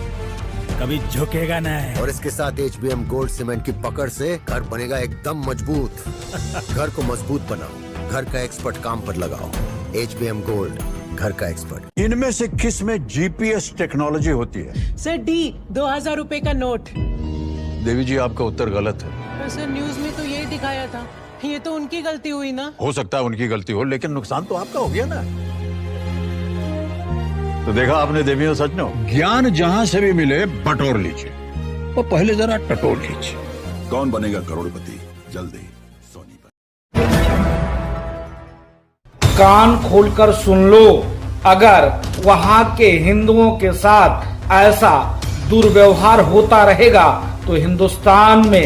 कभी झुकेगा नहीं। और इसके साथ HBM गोल्ड सीमेंट की पकड़ से घर बनेगा एकदम मजबूत। घर को मजबूत बनाओ, घर का एक्सपर्ट काम पर लगाओ। HBM गोल्ड, घर का एक्सपर्ट। इनमें से किस में GPS टेक्नोलॉजी होती है? सर D 2000 रुपए का नोट। देवी जी आपका उत्तर गलत है। सर न्यूज में तो यही दिखाया था। ये तो उनकी गलती हुई ना। हो सकता है उनकी गलती हो, लेकिन नुकसान तो आपका हो गया ना। तो देखा आपने देवियों सज्जनों, ज्ञान जहां से भी मिले बटोर लीजिए, वो पहले जरा टटोर लीजिए। कौन बनेगा करोड़पति जल्दी सोनी पर। कान खोलकर सुन लो, अगर वहां के हिंदुओं के साथ ऐसा दुर्व्यवहार होता रहेगा तो हिंदुस्तान में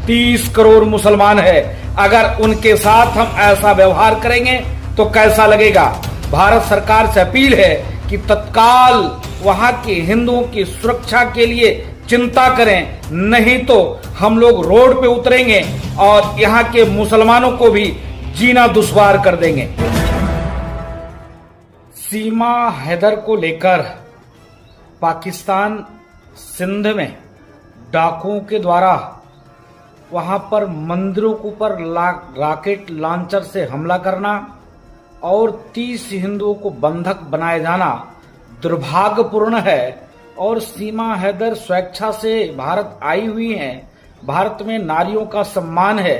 30 करोड़ मुसलमान है। अगर उनके साथ हम ऐसा व्यवहार करेंगे तो कैसा लगेगा। भारत सरकार से अपील है कि तत्काल वहां के हिंदुओं की सुरक्षा के लिए चिंता करें, नहीं तो हम लोग रोड पे उतरेंगे और यहाँ के मुसलमानों को भी जीना दुश्वार कर देंगे। सीमा हैदर को लेकर पाकिस्तान सिंध में डाकुओं के द्वारा वहां पर मंदिरों के ऊपर रॉकेट लॉन्चर से हमला करना और 30 हिंदुओं को बंधक बनाए जाना दुर्भाग्यपूर्ण है। और सीमा हैदर स्वेच्छा से भारत आई हुई हैं। भारत में नारियों का सम्मान है।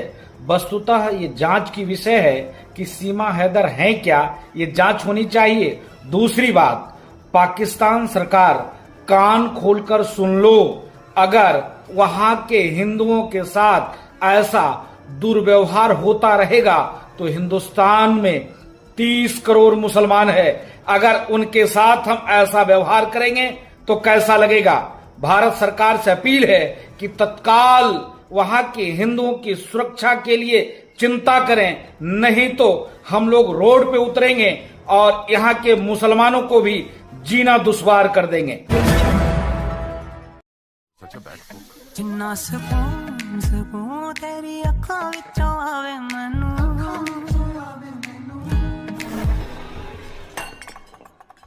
वस्तुतः ये जांच की विषय है कि सीमा हैदर हैं क्या, ये जांच होनी चाहिए। दूसरी बात, पाकिस्तान सरकार कान खोलकर सुन लो, अगर वहां के हिंदुओं के साथ ऐसा दुर्व्यवहार होता रहेगा तो हिंदुस्तान में 30 करोड़ मुसलमान है। अगर उनके साथ हम ऐसा व्यवहार करेंगे तो कैसा लगेगा। भारत सरकार से अपील है कि तत्काल वहां के हिंदुओं की सुरक्षा के लिए चिंता करें, नहीं तो हम लोग रोड पे उतरेंगे और यहाँ के मुसलमानों को भी जीना दुश्वार कर देंगे। जिन्ना सकून सकून तेरी अखां विचों आवे मैनू,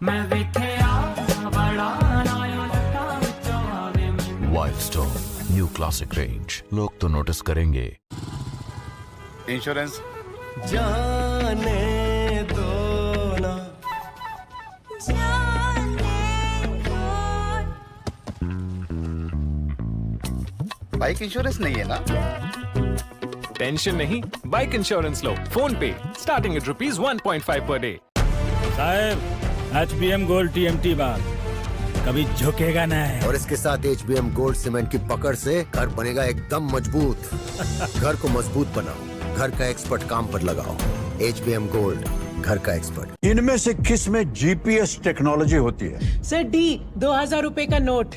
मैं वेखिया बड़ा नायो लट्टां विचों आवे मैनू। Wild stone new classic range, लोग तो नोटिस करेंगे। इंश्योरेंस जाने दो ना, बाइक इंश्योरेंस नहीं है ना? टेंशन नहीं, बाइक इंश्योरेंस लो फोन पे, स्टार्टिंग एट ₹1.5 पर डे। साहब HBM गोल्ड TMT बार कभी झुकेगा नहीं। और इसके साथ HBM गोल्ड सीमेंट की पकड़ से घर बनेगा एकदम मजबूत। घर को मजबूत बनाओ, घर का एक्सपर्ट काम पर लगाओ। HBM गोल्ड, घर का एक्सपर्ट। इनमें से किस में GPS टेक्नोलॉजी होती है? सर D 2000 रुपए का नोट।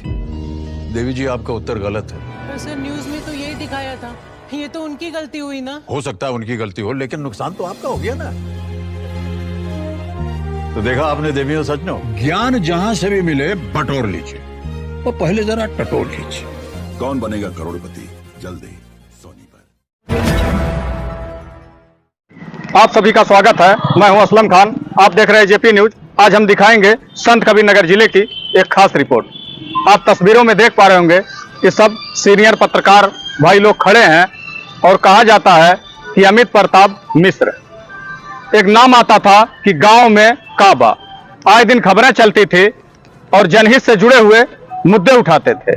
देवी जी, आपका उत्तर गलत है। तो सर न्यूज में तो यही दिखाया था। ये तो उनकी गलती हुई ना। हो सकता है उनकी गलती हो, लेकिन नुकसान तो आपका हो गया ना। तो देखा आपने देवियों सज्जनों, ज्ञान जहां से भी मिले बटोर लीजिए, वो पहले जरा टटोर लीजिए। कौन बनेगा करोड़पति, जल्दी सोनी पर। आप सभी का स्वागत है। मैं हूं असलम खान, आप देख रहे हैं जेपी न्यूज। आज हम दिखाएंगे संत कबीरनगर जिले की एक खास रिपोर्ट। आप तस्वीरों में देख पा रहे होंगे कि सब सीनियर पत्रकार भाई लोग खड़े हैं और कहा जाता है कि अमित प्रताप मिश्र, एक नाम आता था कि गांव में काबा, आए दिन खबरें चलती थी और जनहित से जुड़े हुए मुद्दे उठाते थे।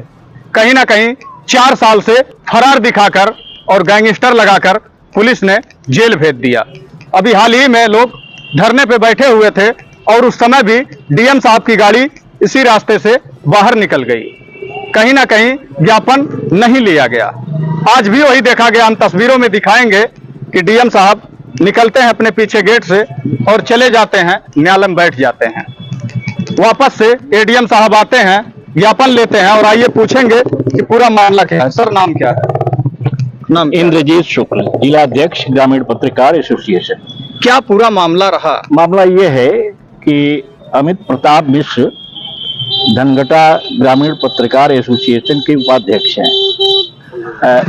कहीं ना कहीं 4 साल से फरार दिखाकर और गैंगस्टर लगाकर पुलिस ने जेल भेज दिया। अभी हाल ही में लोग धरने पे बैठे हुए थे और उस समय भी डीएम साहब की गाड़ी इसी रास्ते से बाहर निकल गई। कहीं ना कहीं ज्ञापन नहीं लिया गया। आज भी वही देखा गया। हम तस्वीरों में दिखाएंगे कि डीएम साहब निकलते हैं अपने पीछे गेट से और चले जाते हैं, न्यायालय में बैठ जाते हैं। वापस से एडीएम साहब आते हैं, ज्ञापन लेते हैं और आइए पूछेंगे कि पूरा मामला क्या है। सर, नाम क्या है? नाम इंद्रजीत शुक्ल, जिला अध्यक्ष ग्रामीण पत्रकार एसोसिएशन। क्या पूरा मामला रहा? मामला ये है कि अमित प्रताप मिश्र धनघटा ग्रामीण पत्रकार एसोसिएशन के उपाध्यक्ष हैं।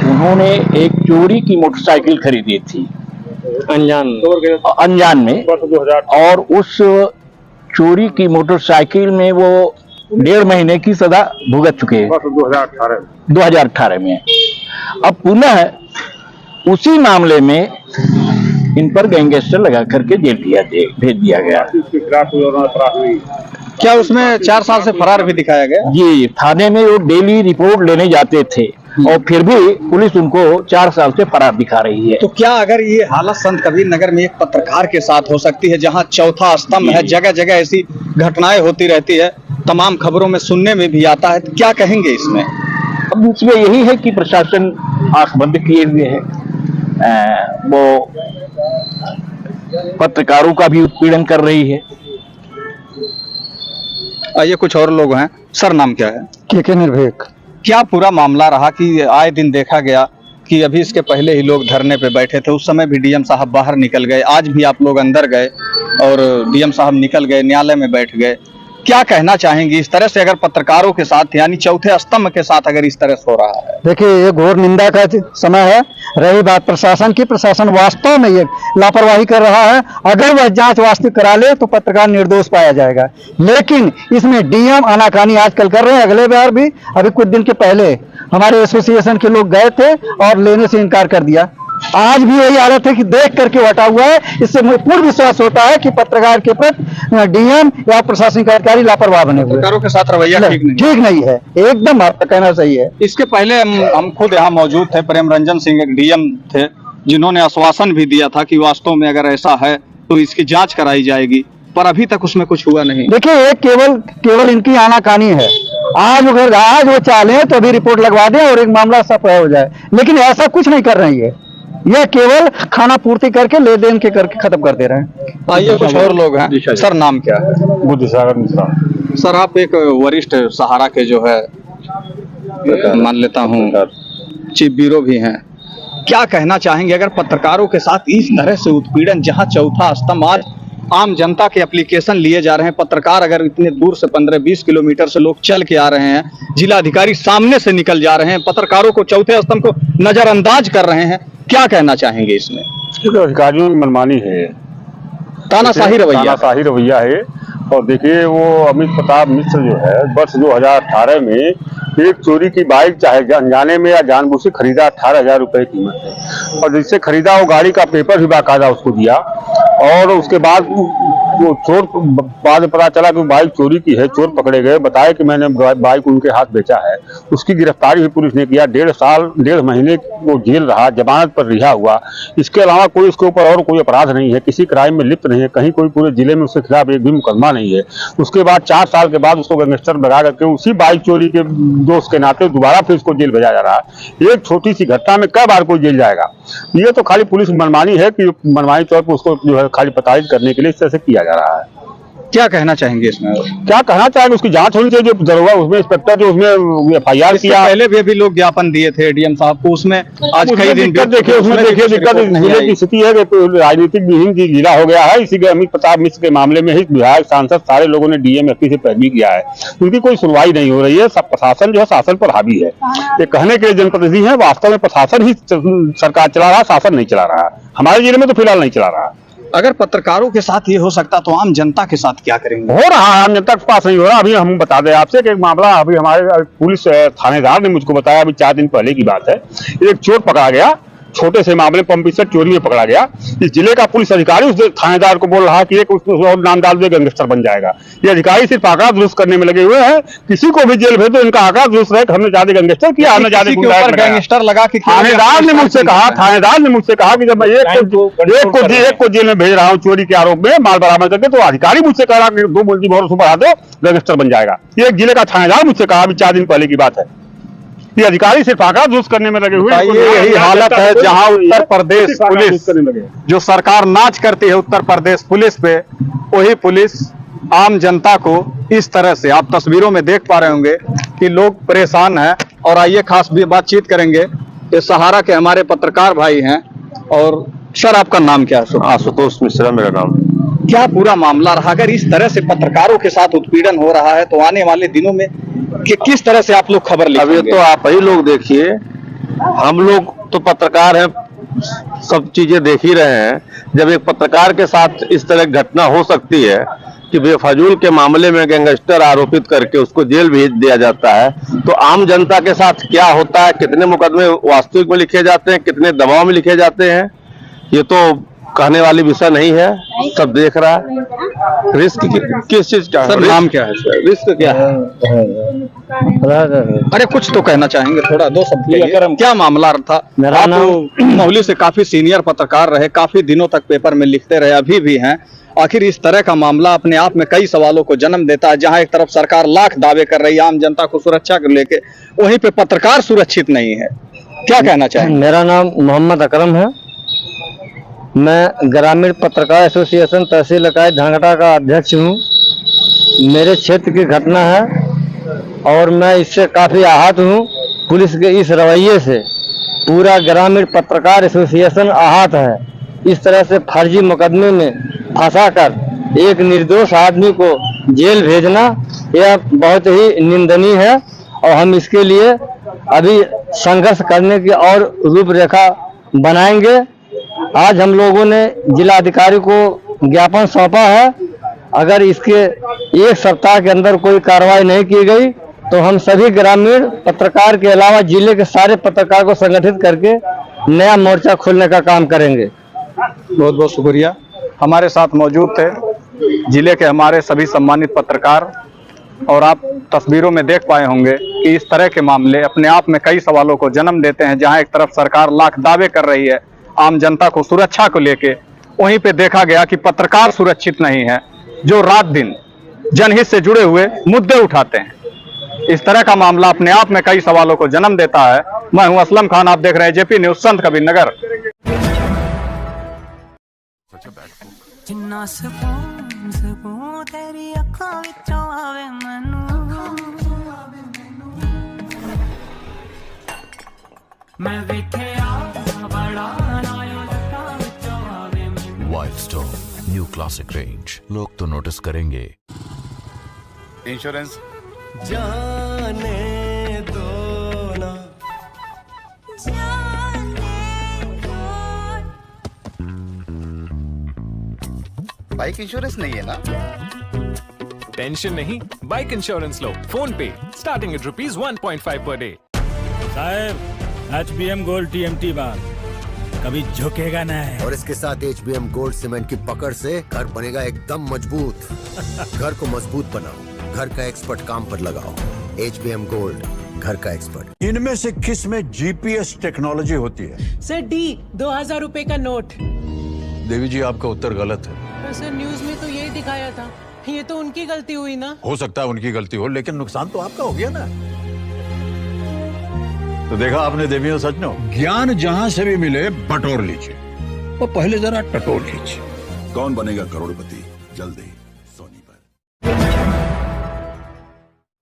उन्होंने एक चोरी की मोटरसाइकिल खरीदी थी अनजान में, और उस चोरी की मोटरसाइकिल में वो 1.5 महीने की सजा भुगत चुके हैं 2018 में। अब पुनः उसी मामले में इन पर गैंगस्टर लगा करके जेल भेज दिया गया। क्या उसमें 4 साल से फरार भी दिखाया गया? जी, थाने में वो डेली रिपोर्ट लेने जाते थे और फिर भी पुलिस उनको 4 साल से फरार दिखा रही है। तो क्या अगर ये हालत संत कबीर नगर में एक पत्रकार के साथ हो सकती है, जहां चौथा स्तंभ है, जगह जगह ऐसी घटनाएं होती रहती है, तमाम खबरों में सुनने में भी आता है, तो क्या कहेंगे इसमें? अब इसमें यही है कि प्रशासन आंख बंद किए हुए है वो पत्रकारों का भी उत्पीड़न कर रही है। आइए कुछ और लोग हैं। सर नाम क्या है? के निर्भीक। क्या पूरा मामला रहा कि आए दिन देखा गया कि अभी इसके पहले ही लोग धरने पे बैठे थे, उस समय भी डीएम साहब बाहर निकल गए, आज भी आप लोग अंदर गए और डीएम साहब निकल गए, न्यायालय में बैठ गए। क्या कहना चाहेंगे इस तरह से अगर पत्रकारों के साथ यानी चौथे स्तंभ के साथ अगर इस तरह से हो रहा है? देखिए, ये घोर निंदा का समय है। रही बात प्रशासन की, प्रशासन वास्तव में ये लापरवाही कर रहा है। अगर वह जांच वास्तविक करा ले तो पत्रकार निर्दोष पाया जाएगा, लेकिन इसमें डीएम आनाकानी आजकल कर रहे हैं। अगले बार भी अभी कुछ दिन के पहले हमारे एसोसिएशन के लोग गए थे और लेने से इनकार कर दिया। आज भी यही हालत है कि देख करके हटा हुआ है। इससे मुझे पूर्ण विश्वास होता है कि पत्रकार के प्रति डीएम या प्रशासनिक अधिकारी लापरवाह बने हुए। पत्रकारों के साथ रवैया ठीक नहीं है। एकदम आपका कहना सही है। इसके पहले हम खुद यहाँ मौजूद थे। प्रेम रंजन सिंह एक डीएम थे जिन्होंने आश्वासन भी दिया था कि वास्तव में अगर ऐसा है तो इसकी जांच कराई जाएगी, पर अभी तक उसमें कुछ हुआ नहीं। देखिए, ये केवल इनकी आनाकानी है। आज वो चाहे तो अभी रिपोर्ट लगवा दें और एक मामला सफल हो जाए, लेकिन ऐसा कुछ नहीं कर रही है। यह केवल खाना पूर्ति करके ले देन के करके खत्म कर दे रहे हैं। आइए कुछ और लोग हैं। सर नाम क्या है? बुद्धिसागर मिश्रा। सर आप एक वरिष्ठ सहारा के जो है मान लेता हूँ चीफ ब्यूरो भी हैं, क्या कहना चाहेंगे अगर पत्रकारों के साथ इस तरह से उत्पीड़न, जहां चौथा स्तंभ आज आम जनता के एप्लीकेशन लिए जा रहे हैं, पत्रकार अगर इतने दूर से 15-20 किलोमीटर से लोग चल के आ रहे हैं, जिला अधिकारी सामने से निकल जा रहे हैं, पत्रकारों को चौथे स्तंभ को नजरअंदाज कर रहे हैं, क्या कहना चाहेंगे इसमें? अधिकारियों की मनमानी है, तानाशाही रवैया है। और देखिए, वो अमित प्रताप मिश्र जो है वर्ष 2018 में एक चोरी की बाइक चाहे अनजाने में या जानबूझ से खरीदा, 18,000 रुपए कीमत है, और जिससे खरीदा वो गाड़ी का पेपर भी बाकायदा उसको दिया। और उसके बाद वो चोर, बाद में पता चला कि बाइक चोरी की है। चोर पकड़े गए, बताया कि मैंने बाइक उनके हाथ बेचा है। उसकी गिरफ्तारी भी पुलिस ने किया। 1.5 महीने वो जेल रहा, जमानत पर रिहा हुआ। इसके अलावा कोई उसके ऊपर और कोई अपराध नहीं है, किसी क्राइम में लिप्त नहीं है, कहीं कोई पूरे जिले में उसके खिलाफ एक भी मुकदमा नहीं है। उसके बाद 4 साल के बाद उसको गैंगस्टर लगा करके उसी बाइक चोरी के दोष के नाते दोबारा फिर उसको जेल भेजा जा रहा है। एक छोटी सी घटना में कई बार कोई जेल जाएगा? ये तो खाली पुलिस मनमानी है कि मनमानी तौर पर उसको जो है खाली प्रताड़ित करने के लिए इस तरह से किया जा रहा है। क्या कहना चाहेंगे इसमें? क्या कहना चाहेंगे, उसकी जांच होनी चाहिए। जो दरोगा उसमें इंस्पेक्टर जो उसमें FIR किया, पहले भी लोग ज्ञापन दिए थे डीएम साहब को, उसमें आज कई दिन देखिए उसमें देखिए दिक्कत जिले की स्थिति है कि राजनीतिक विहीन जिला हो गया है। इसी अमित प्रताप मिश्र के मामले में ही विधायक, सांसद सारे लोगों ने डीएम एसपी से पैरवी किया है, उनकी कोई सुनवाई नहीं हो रही है। सब प्रशासन जो है शासन पर हावी है। ये कहने के लिए जनप्रतिनिधि है, वास्तव में प्रशासन ही सरकार चला रहा है, शासन नहीं चला रहा है। हमारे जिले में तो फिलहाल नहीं चला रहा है। अगर पत्रकारों के साथ ये हो सकता तो आम जनता के साथ क्या करेंगे? हो रहा है, आम जनता के पास नहीं हो रहा। अभी हम बता दें आपसे कि एक मामला अभी हमारे पुलिस थानेदार ने मुझको बताया, अभी 4 दिन पहले की बात है। एक चोर पकड़ा गया, छोटे से मामले पंप सेट चोरी में पकड़ा गया। इस जिले का पुलिस अधिकारी उस थानेदार को बोल रहा है कि एक और नाम डाल दे, गैंगस्टर बन जाएगा। ये अधिकारी सिर्फ आंकड़ा दुरुस्त करने में लगे हुए हैं। किसी को भी जेल भेज दो, इनका आंकड़ा दुरुस्त रहे, हमने ज्यादा गैंगस्टर किया, हमने ज्यादा गैंगस्टर लगा के। थानेदार ने मुझसे कहा कि जब मैं एक को जेल में भेज रहा हूँ चोरी के आरोप में माल बरामद करके, तो अधिकारी मुझसे कह रहा कि 2 मुलजिम और बढ़ा दो, गैंगस्टर बन जाएगा। ये एक जिले का थानेदार मुझसे कहा, अभी 4 दिन पहले की बात है। ये अधिकारी सिर्फ आंकड़ा दुरुस्त करने में लगे हुए। यही हालत है जहां उत्तर प्रदेश पुलिस, जो सरकार नाच करती है उत्तर प्रदेश पुलिस पे, वही पुलिस आम जनता को इस तरह से, आप तस्वीरों में देख पा रहे होंगे कि लोग परेशान हैं। और आइए खास भी बातचीत करेंगे, ये सहारा के हमारे पत्रकार भाई हैं। और सर आपका नाम क्या है? आशुतोष मिश्रा मेरा नाम। क्या पूरा मामला रहा? अगर इस तरह से पत्रकारों के साथ उत्पीड़न हो रहा है तो आने वाले दिनों में कि किस तरह से आप लोग खबर लिखेंगे? अभी तो आप ही लोग देखिए, हम लोग तो पत्रकार हैं, सब चीजें देख ही रहे हैं। जब एक पत्रकार के साथ इस तरह घटना हो सकती है कि बेफजूल के मामले में गैंगस्टर आरोपित करके उसको जेल भेज दिया जाता है, तो आम जनता के साथ क्या होता है, कितने मुकदमे वास्तविक में लिखे जाते हैं, कितने दबाव में लिखे जाते हैं, ये तो कहने वाली विषय नहीं है, सब देख रहा है। रिस्क किस चीज का? सर नाम क्या है? रिस्क क्या है? अरे कुछ तो कहना चाहेंगे, थोड़ा 2 शब्द। क्या मामला था? आप मोहाली से काफी सीनियर पत्रकार रहे, काफी दिनों तक पेपर में लिखते रहे, अभी भी हैं। आखिर इस तरह का मामला अपने आप में कई सवालों को जन्म देता है। जहां एक तरफ सरकार लाख दावे कर रही है आम जनता को सुरक्षा को लेके, वहीं पे पत्रकार सुरक्षित नहीं है। क्या कहना चाहेंगे? मेरा नाम मोहम्मद अकरम है। मैं ग्रामीण पत्रकार एसोसिएशन तहसील इकाई धनघटा का अध्यक्ष हूँ। मेरे क्षेत्र की घटना है और मैं इससे काफ़ी आहत हूँ। पुलिस के इस रवैये से पूरा ग्रामीण पत्रकार एसोसिएशन आहत है। इस तरह से फर्जी मुकदमे में फंसाकर एक निर्दोष आदमी को जेल भेजना यह बहुत ही निंदनीय है और हम इसके लिए अभी संघर्ष करने की और रूपरेखा बनाएंगे। आज हम लोगों ने जिलाधिकारी को ज्ञापन सौंपा है। अगर इसके एक सप्ताह के अंदर कोई कार्रवाई नहीं की गई तो हम सभी ग्रामीण पत्रकार के अलावा जिले के सारे पत्रकार को संगठित करके नया मोर्चा खोलने का काम करेंगे। बहुत बहुत शुक्रिया। हमारे साथ मौजूद थे जिले के हमारे सभी सम्मानित पत्रकार और आप तस्वीरों में देख पाए होंगे कि इस तरह के मामले अपने आप में कई सवालों को जन्म देते हैं। जहां एक तरफ सरकार लाख दावे कर रही है आम जनता को सुरक्षा को लेके, वहीं पे देखा गया कि पत्रकार सुरक्षित नहीं है जो रात दिन जनहित से जुड़े हुए मुद्दे उठाते हैं। इस तरह का मामला अपने आप में कई सवालों को जन्म देता है। मैं हूं असलम खान, आप देख रहे हैं जेपी न्यूज, संत कबीर नगर। जिन्ना सकून सकून तेरी अखां विचों आवे मैनू, मैं वेखिया बड़ा नायो लटां विचों आवे मैनू। Wild stone new classic range, लोग तो नोटिस करेंगे। इंश्योरेंस जाने दो ना, बाइक इंश्योरेंस नहीं है ना? टेंशन नहीं, बाइक इंश्योरेंस लो फोन पे, स्टार्टिंग एट ₹1.5 पर डे। साहब HBM गोल्ड TMT बार कभी झुकेगा नहीं। और इसके साथ HBM गोल्ड सीमेंट की पकड़ से घर बनेगा एकदम मजबूत। घर को मजबूत बनाओ, घर का एक्सपर्ट काम पर लगाओ। HBM गोल्ड, घर का एक्सपर्ट। इनमें से किस में GPS टेक्नोलॉजी होती है? सर D 2000 रुपए का नोट। देवी जी, आपका उत्तर गलत है। पर सर न्यूज में तो यही दिखाया था। ये तो उनकी गलती हुई ना। हो सकता है उनकी गलती हो, लेकिन नुकसान तो आपका हो गया ना। तो देखा आपने देवियों सज्जनों, ज्ञान जहां से भी मिले बटोर लीजिए और पहले जरा टटोर लीजिए। कौन बनेगा करोड़पति? जल्दी सोनी पर।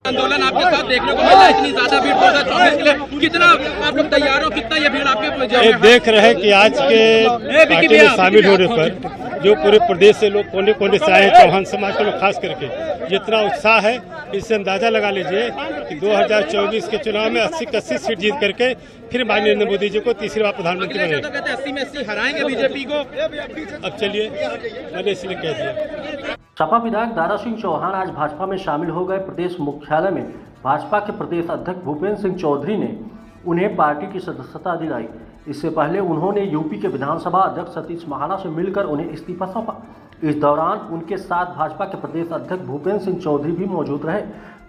आंदोलन आपके साथ देखने को मिला, इतनी ज्यादा भीड़ 2024 के लिए कितना आप लोग तैयार हो, कितना ये भीड़ आपके देख रहे हैं कि आज के पार्टी में शामिल होने पर जो पूरे प्रदेश से लोग कोने कोने से आए, चौहान समाज के लोग खास करके जितना उत्साह है, इससे अंदाजा लगा लीजिए कि 2024 के चुनाव में 80 की 80 सीट जीत करके फिर माननीय नरेंद्र मोदी जी को तीसरी बार प्रधानमंत्री बनेंगे। 80 में 80 हराएंगे बीजेपी को। अब चलिए, मैंने इसलिए कह दिया। सपा विधायक दारा सिंह चौहान आज भाजपा में शामिल हो गए। प्रदेश मुख्यालय में भाजपा के प्रदेश अध्यक्ष भूपेंद्र सिंह चौधरी ने उन्हें पार्टी की सदस्यता दिलाई। इससे पहले उन्होंने यूपी के विधानसभा अध्यक्ष सतीश महाना से मिलकर उन्हें इस्तीफा सौंपा। इस दौरान उनके साथ भाजपा के प्रदेश अध्यक्ष भूपेंद्र सिंह चौधरी भी मौजूद रहे।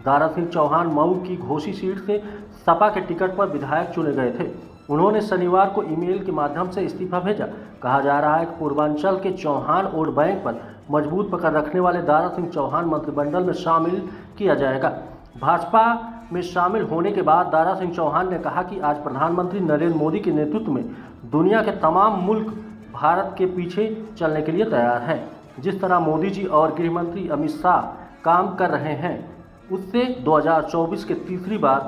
दारा सिंह चौहान मऊ की घोसी सीट से सपा के टिकट पर विधायक चुने गए थे। उन्होंने शनिवार को ईमेल के माध्यम से इस्तीफा भेजा। कहा जा रहा है कि पूर्वांचल के चौहान वोट बैंक पर मजबूत पकड़ रखने वाले दारा सिंह चौहान मंत्रिमंडल में शामिल किया जाएगा। भाजपा में शामिल होने के बाद दारा सिंह चौहान ने कहा कि आज प्रधानमंत्री नरेंद्र मोदी के नेतृत्व में दुनिया के तमाम मुल्क भारत के पीछे चलने के लिए तैयार हैं। जिस तरह मोदी जी और गृह मंत्री अमित शाह काम कर रहे हैं, उससे 2024 के तीसरी बार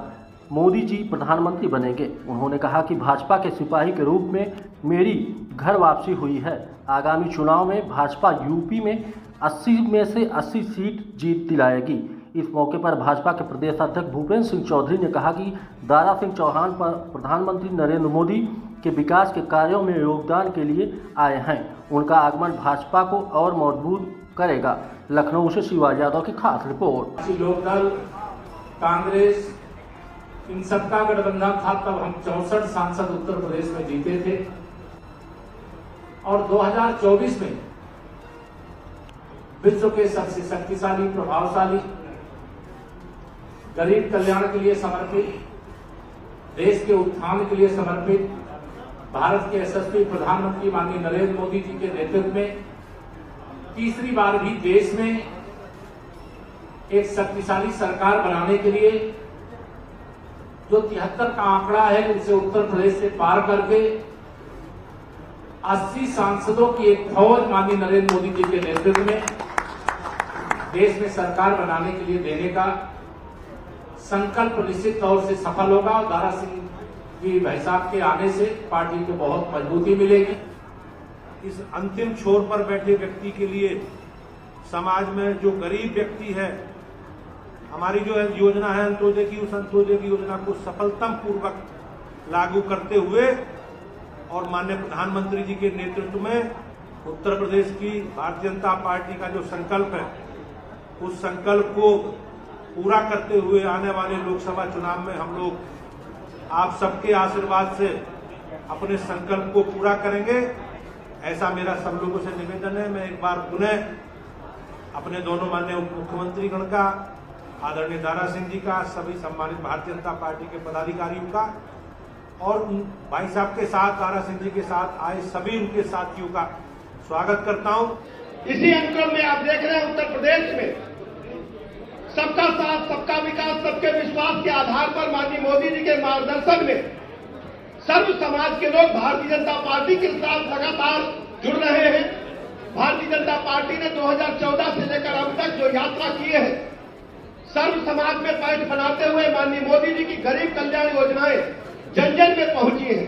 मोदी जी प्रधानमंत्री बनेंगे। उन्होंने कहा कि भाजपा के सिपाही के रूप में मेरी घर वापसी हुई है। आगामी चुनाव में भाजपा यूपी में 80 में से 80 सीट जीत दिलाएगी। इस मौके पर भाजपा के प्रदेश अध्यक्ष भूपेंद्र सिंह चौधरी ने कहा कि दारा सिंह चौहान पर प्रधानमंत्री नरेंद्र मोदी के विकास के कार्यों में योगदान के लिए आए हैं। उनका आगमन भाजपा को और मजबूत करेगा। लखनऊ से शिवाजी यादव की खास रिपोर्ट। लोकदल, कांग्रेस, इन सबका गठबंधन था तब हम 64 सांसद उत्तर प्रदेश में जीते थे और 2024 में विश्व के सबसे शक्तिशाली, प्रभावशाली, गरीब कल्याण के लिए समर्पित, देश के उत्थान के लिए समर्पित भारत के यशस्वी प्रधानमंत्री माननीय नरेंद्र मोदी जी के नेतृत्व में तीसरी बार भी देश में एक शक्तिशाली सरकार बनाने के लिए जो 73 का आंकड़ा है, उसे उत्तर प्रदेश से पार करके 80 सांसदों की एक फौज माननीय नरेंद्र मोदी जी के नेतृत्व में देश में सरकार बनाने के लिए देने का संकल्प निश्चित तौर से सफल होगा और दारा सिंह जी भाई साहब के आने से पार्टी को बहुत मजबूती मिलेगी। इस अंतिम छोर पर बैठे व्यक्ति के लिए समाज में जो गरीब व्यक्ति है, हमारी जो योजना है अंत्योदय की, उस अंत्योदय की योजना को सफलता पूर्वक लागू करते हुए और माननीय प्रधानमंत्री जी के नेतृत्व में उत्तर प्रदेश की भारतीय जनता पार्टी का जो संकल्प है, उस संकल्प को पूरा करते हुए आने वाले लोकसभा चुनाव में हम लोग आप सबके आशीर्वाद से अपने संकल्प को पूरा करेंगे, ऐसा मेरा सब लोगों से निवेदन है। मैं एक बार पुनः अपने दोनों माननीय उप मुख्यमंत्री गण का, आदरणीय दारा सिंह जी का, सभी सम्मानित भारतीय जनता पार्टी के पदाधिकारियों का और भाई साहब के साथ, दारा सिंह जी के साथ आए सभी उनके साथियों का स्वागत करता हूं। इसी अनुक्रम में आप देख रहे हैं उत्तर प्रदेश में सबका साथ, सबका विकास, सबके विश्वास के आधार पर माननीय मोदी जी के मार्गदर्शन में सर्व समाज के लोग भारतीय जनता पार्टी के साथ लगातार जुड़ रहे हैं। भारतीय जनता पार्टी ने 2014 से लेकर अब तक जो यात्रा की है, सर्व समाज में पैठ बनाते हुए माननीय मोदी जी की गरीब कल्याण योजनाएं जन जन में पहुंची है।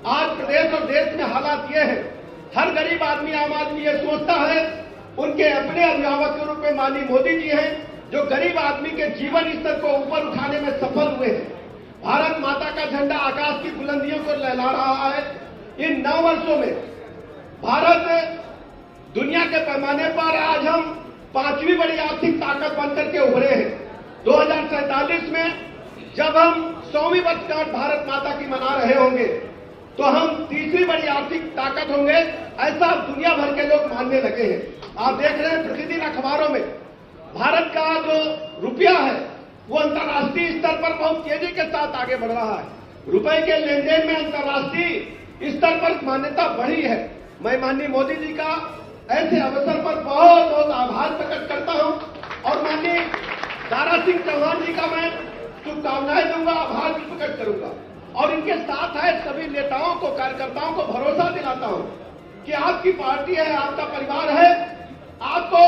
आज प्रदेश और देश में हालात ये है, हर गरीब आदमी, आम आदमी ये सोचता है उनके अपने अभिभावक के रूप में माननीय मोदी जी हैं, जो गरीब आदमी के जीवन स्तर को ऊपर उठाने में सफल हुए हैं। भारत माता का झंडा आकाश की बुलंदियों को लहरा रहा है। इन 9 वर्षों में भारत दुनिया के पैमाने पर आज हम 5वीं बड़ी आर्थिक ताकत बनकर के उभरे हैं। 2047 में जब हम 100वीं वर्षगांठ भारत माता की मना रहे होंगे तो हम 3री बड़ी आर्थिक ताकत होंगे, ऐसा दुनिया भर के लोग मानने लगे हैं। आप देख रहे हैं प्रतिदिन अखबारों में भारत का जो रुपया है वो अंतर्राष्ट्रीय स्तर पर बहुत तेजी के साथ आगे बढ़ रहा है। रुपए के लेन देन में अंतर्राष्ट्रीय स्तर पर मान्यता बढ़ी है। मैं माननीय मोदी जी का ऐसे अवसर पर बहुत बहुत आभार प्रकट करता हूं और माननीय दारा सिंह चौहान जी का मैं शुभकामनाएं दूंगा, आभार भी प्रकट करूंगा और इनके साथ आए सभी नेताओं को, कार्यकर्ताओं को भरोसा दिलाता हूं कि आपकी पार्टी है, आपका परिवार है, आपको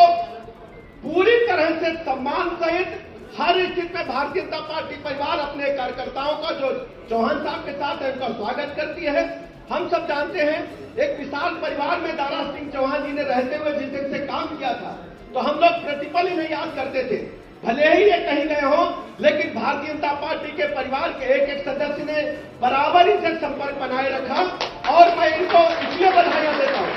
पूरी तरह से सम्मान सहित हर स्थिति में भारतीय जनता पार्टी परिवार अपने कार्यकर्ताओं का जो चौहान साहब के साथ है उनका स्वागत करती है। हम सब जानते हैं एक विशाल परिवार में दारा सिंह चौहान जी ने रहते हुए जिस दिन से काम किया था तो हम लोग प्रतिपल इन्हें याद करते थे। भले ही ये कहीं गए हों, लेकिन भारतीय जनता पार्टी के परिवार के एक एक सदस्य ने बराबर इनसे संपर्क बनाए रखा और मैं इनको इसलिए बधाइयां देता हूं।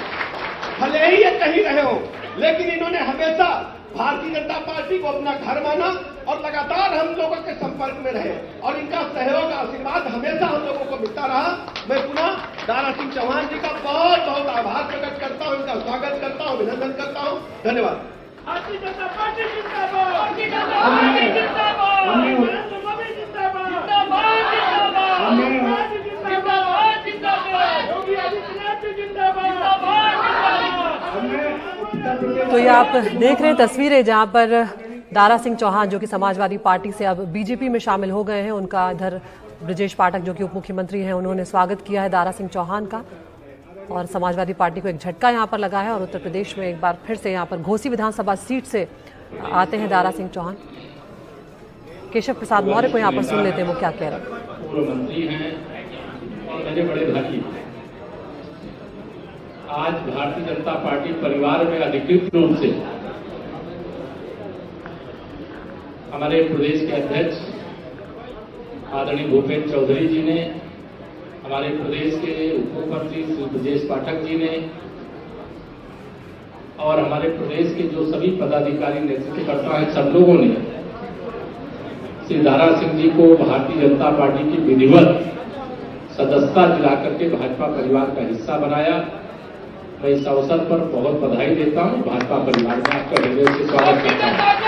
भले ही ये कहीं रहे हों, लेकिन इन्होंने हमेशा भारतीय जनता पार्टी को अपना घर माना और लगातार हम लोगों के संपर्क में रहे और इनका सहयोग, आशीर्वाद हमेशा हम लोगों को मिलता रहा। मैं पुनः दारा सिंह चौहान जी का बहुत बहुत आभार प्रकट करता हूं, इनका स्वागत करता हूं, अभिनंदन करता हूं। धन्यवाद। भारतीय जनता पार्टी जिंदाबाद, भारतीय जनता पार्टी जिंदाबाद, नरेंद्र मोदी जिंदाबाद, जिंदाबाद, जिंदाबाद, जिंदाबाद, योगी आदित्यनाथ जी जिंदाबाद, जिंदाबाद। तो ये आप देख रहे हैं तस्वीरें जहां पर दारा सिंह चौहान जो कि समाजवादी पार्टी से अब बीजेपी में शामिल हो गए हैं, उनका इधर ब्रजेश पाठक जो कि उप मुख्यमंत्री हैं उन्होंने स्वागत किया है दारा सिंह चौहान का और समाजवादी पार्टी को एक झटका यहां पर लगा है और उत्तर प्रदेश में एक बार फिर से यहां पर घोसी विधानसभा सीट से आते हैं दारा सिंह चौहान। केशव प्रसाद मौर्य को यहां पर सुन लेते हैं वो क्या कह रहे हैं। मंत्री हैं और मेरे बड़े भाई आज भारतीय जनता पार्टी परिवार में अधिकृत रूप से हमारे प्रदेश के अध्यक्ष आदरणीय भूपेंद्र चौधरी जी ने, हमारे प्रदेश के उप मुख्यमंत्री श्री ब्रजेश पाठक जी ने और हमारे प्रदेश के जो सभी पदाधिकारी, नेतृत्वकर्ता हैं, सब लोगों ने श्री दारा सिंह जी को भारतीय जनता पार्टी की विधिवत सदस्यता दिला करके भाजपा परिवार का हिस्सा बनाया। मैं इस अवसर पर बहुत बधाई देता हूं। भाजपा परिवार में आपका हृदय से स्वागत करता हूं।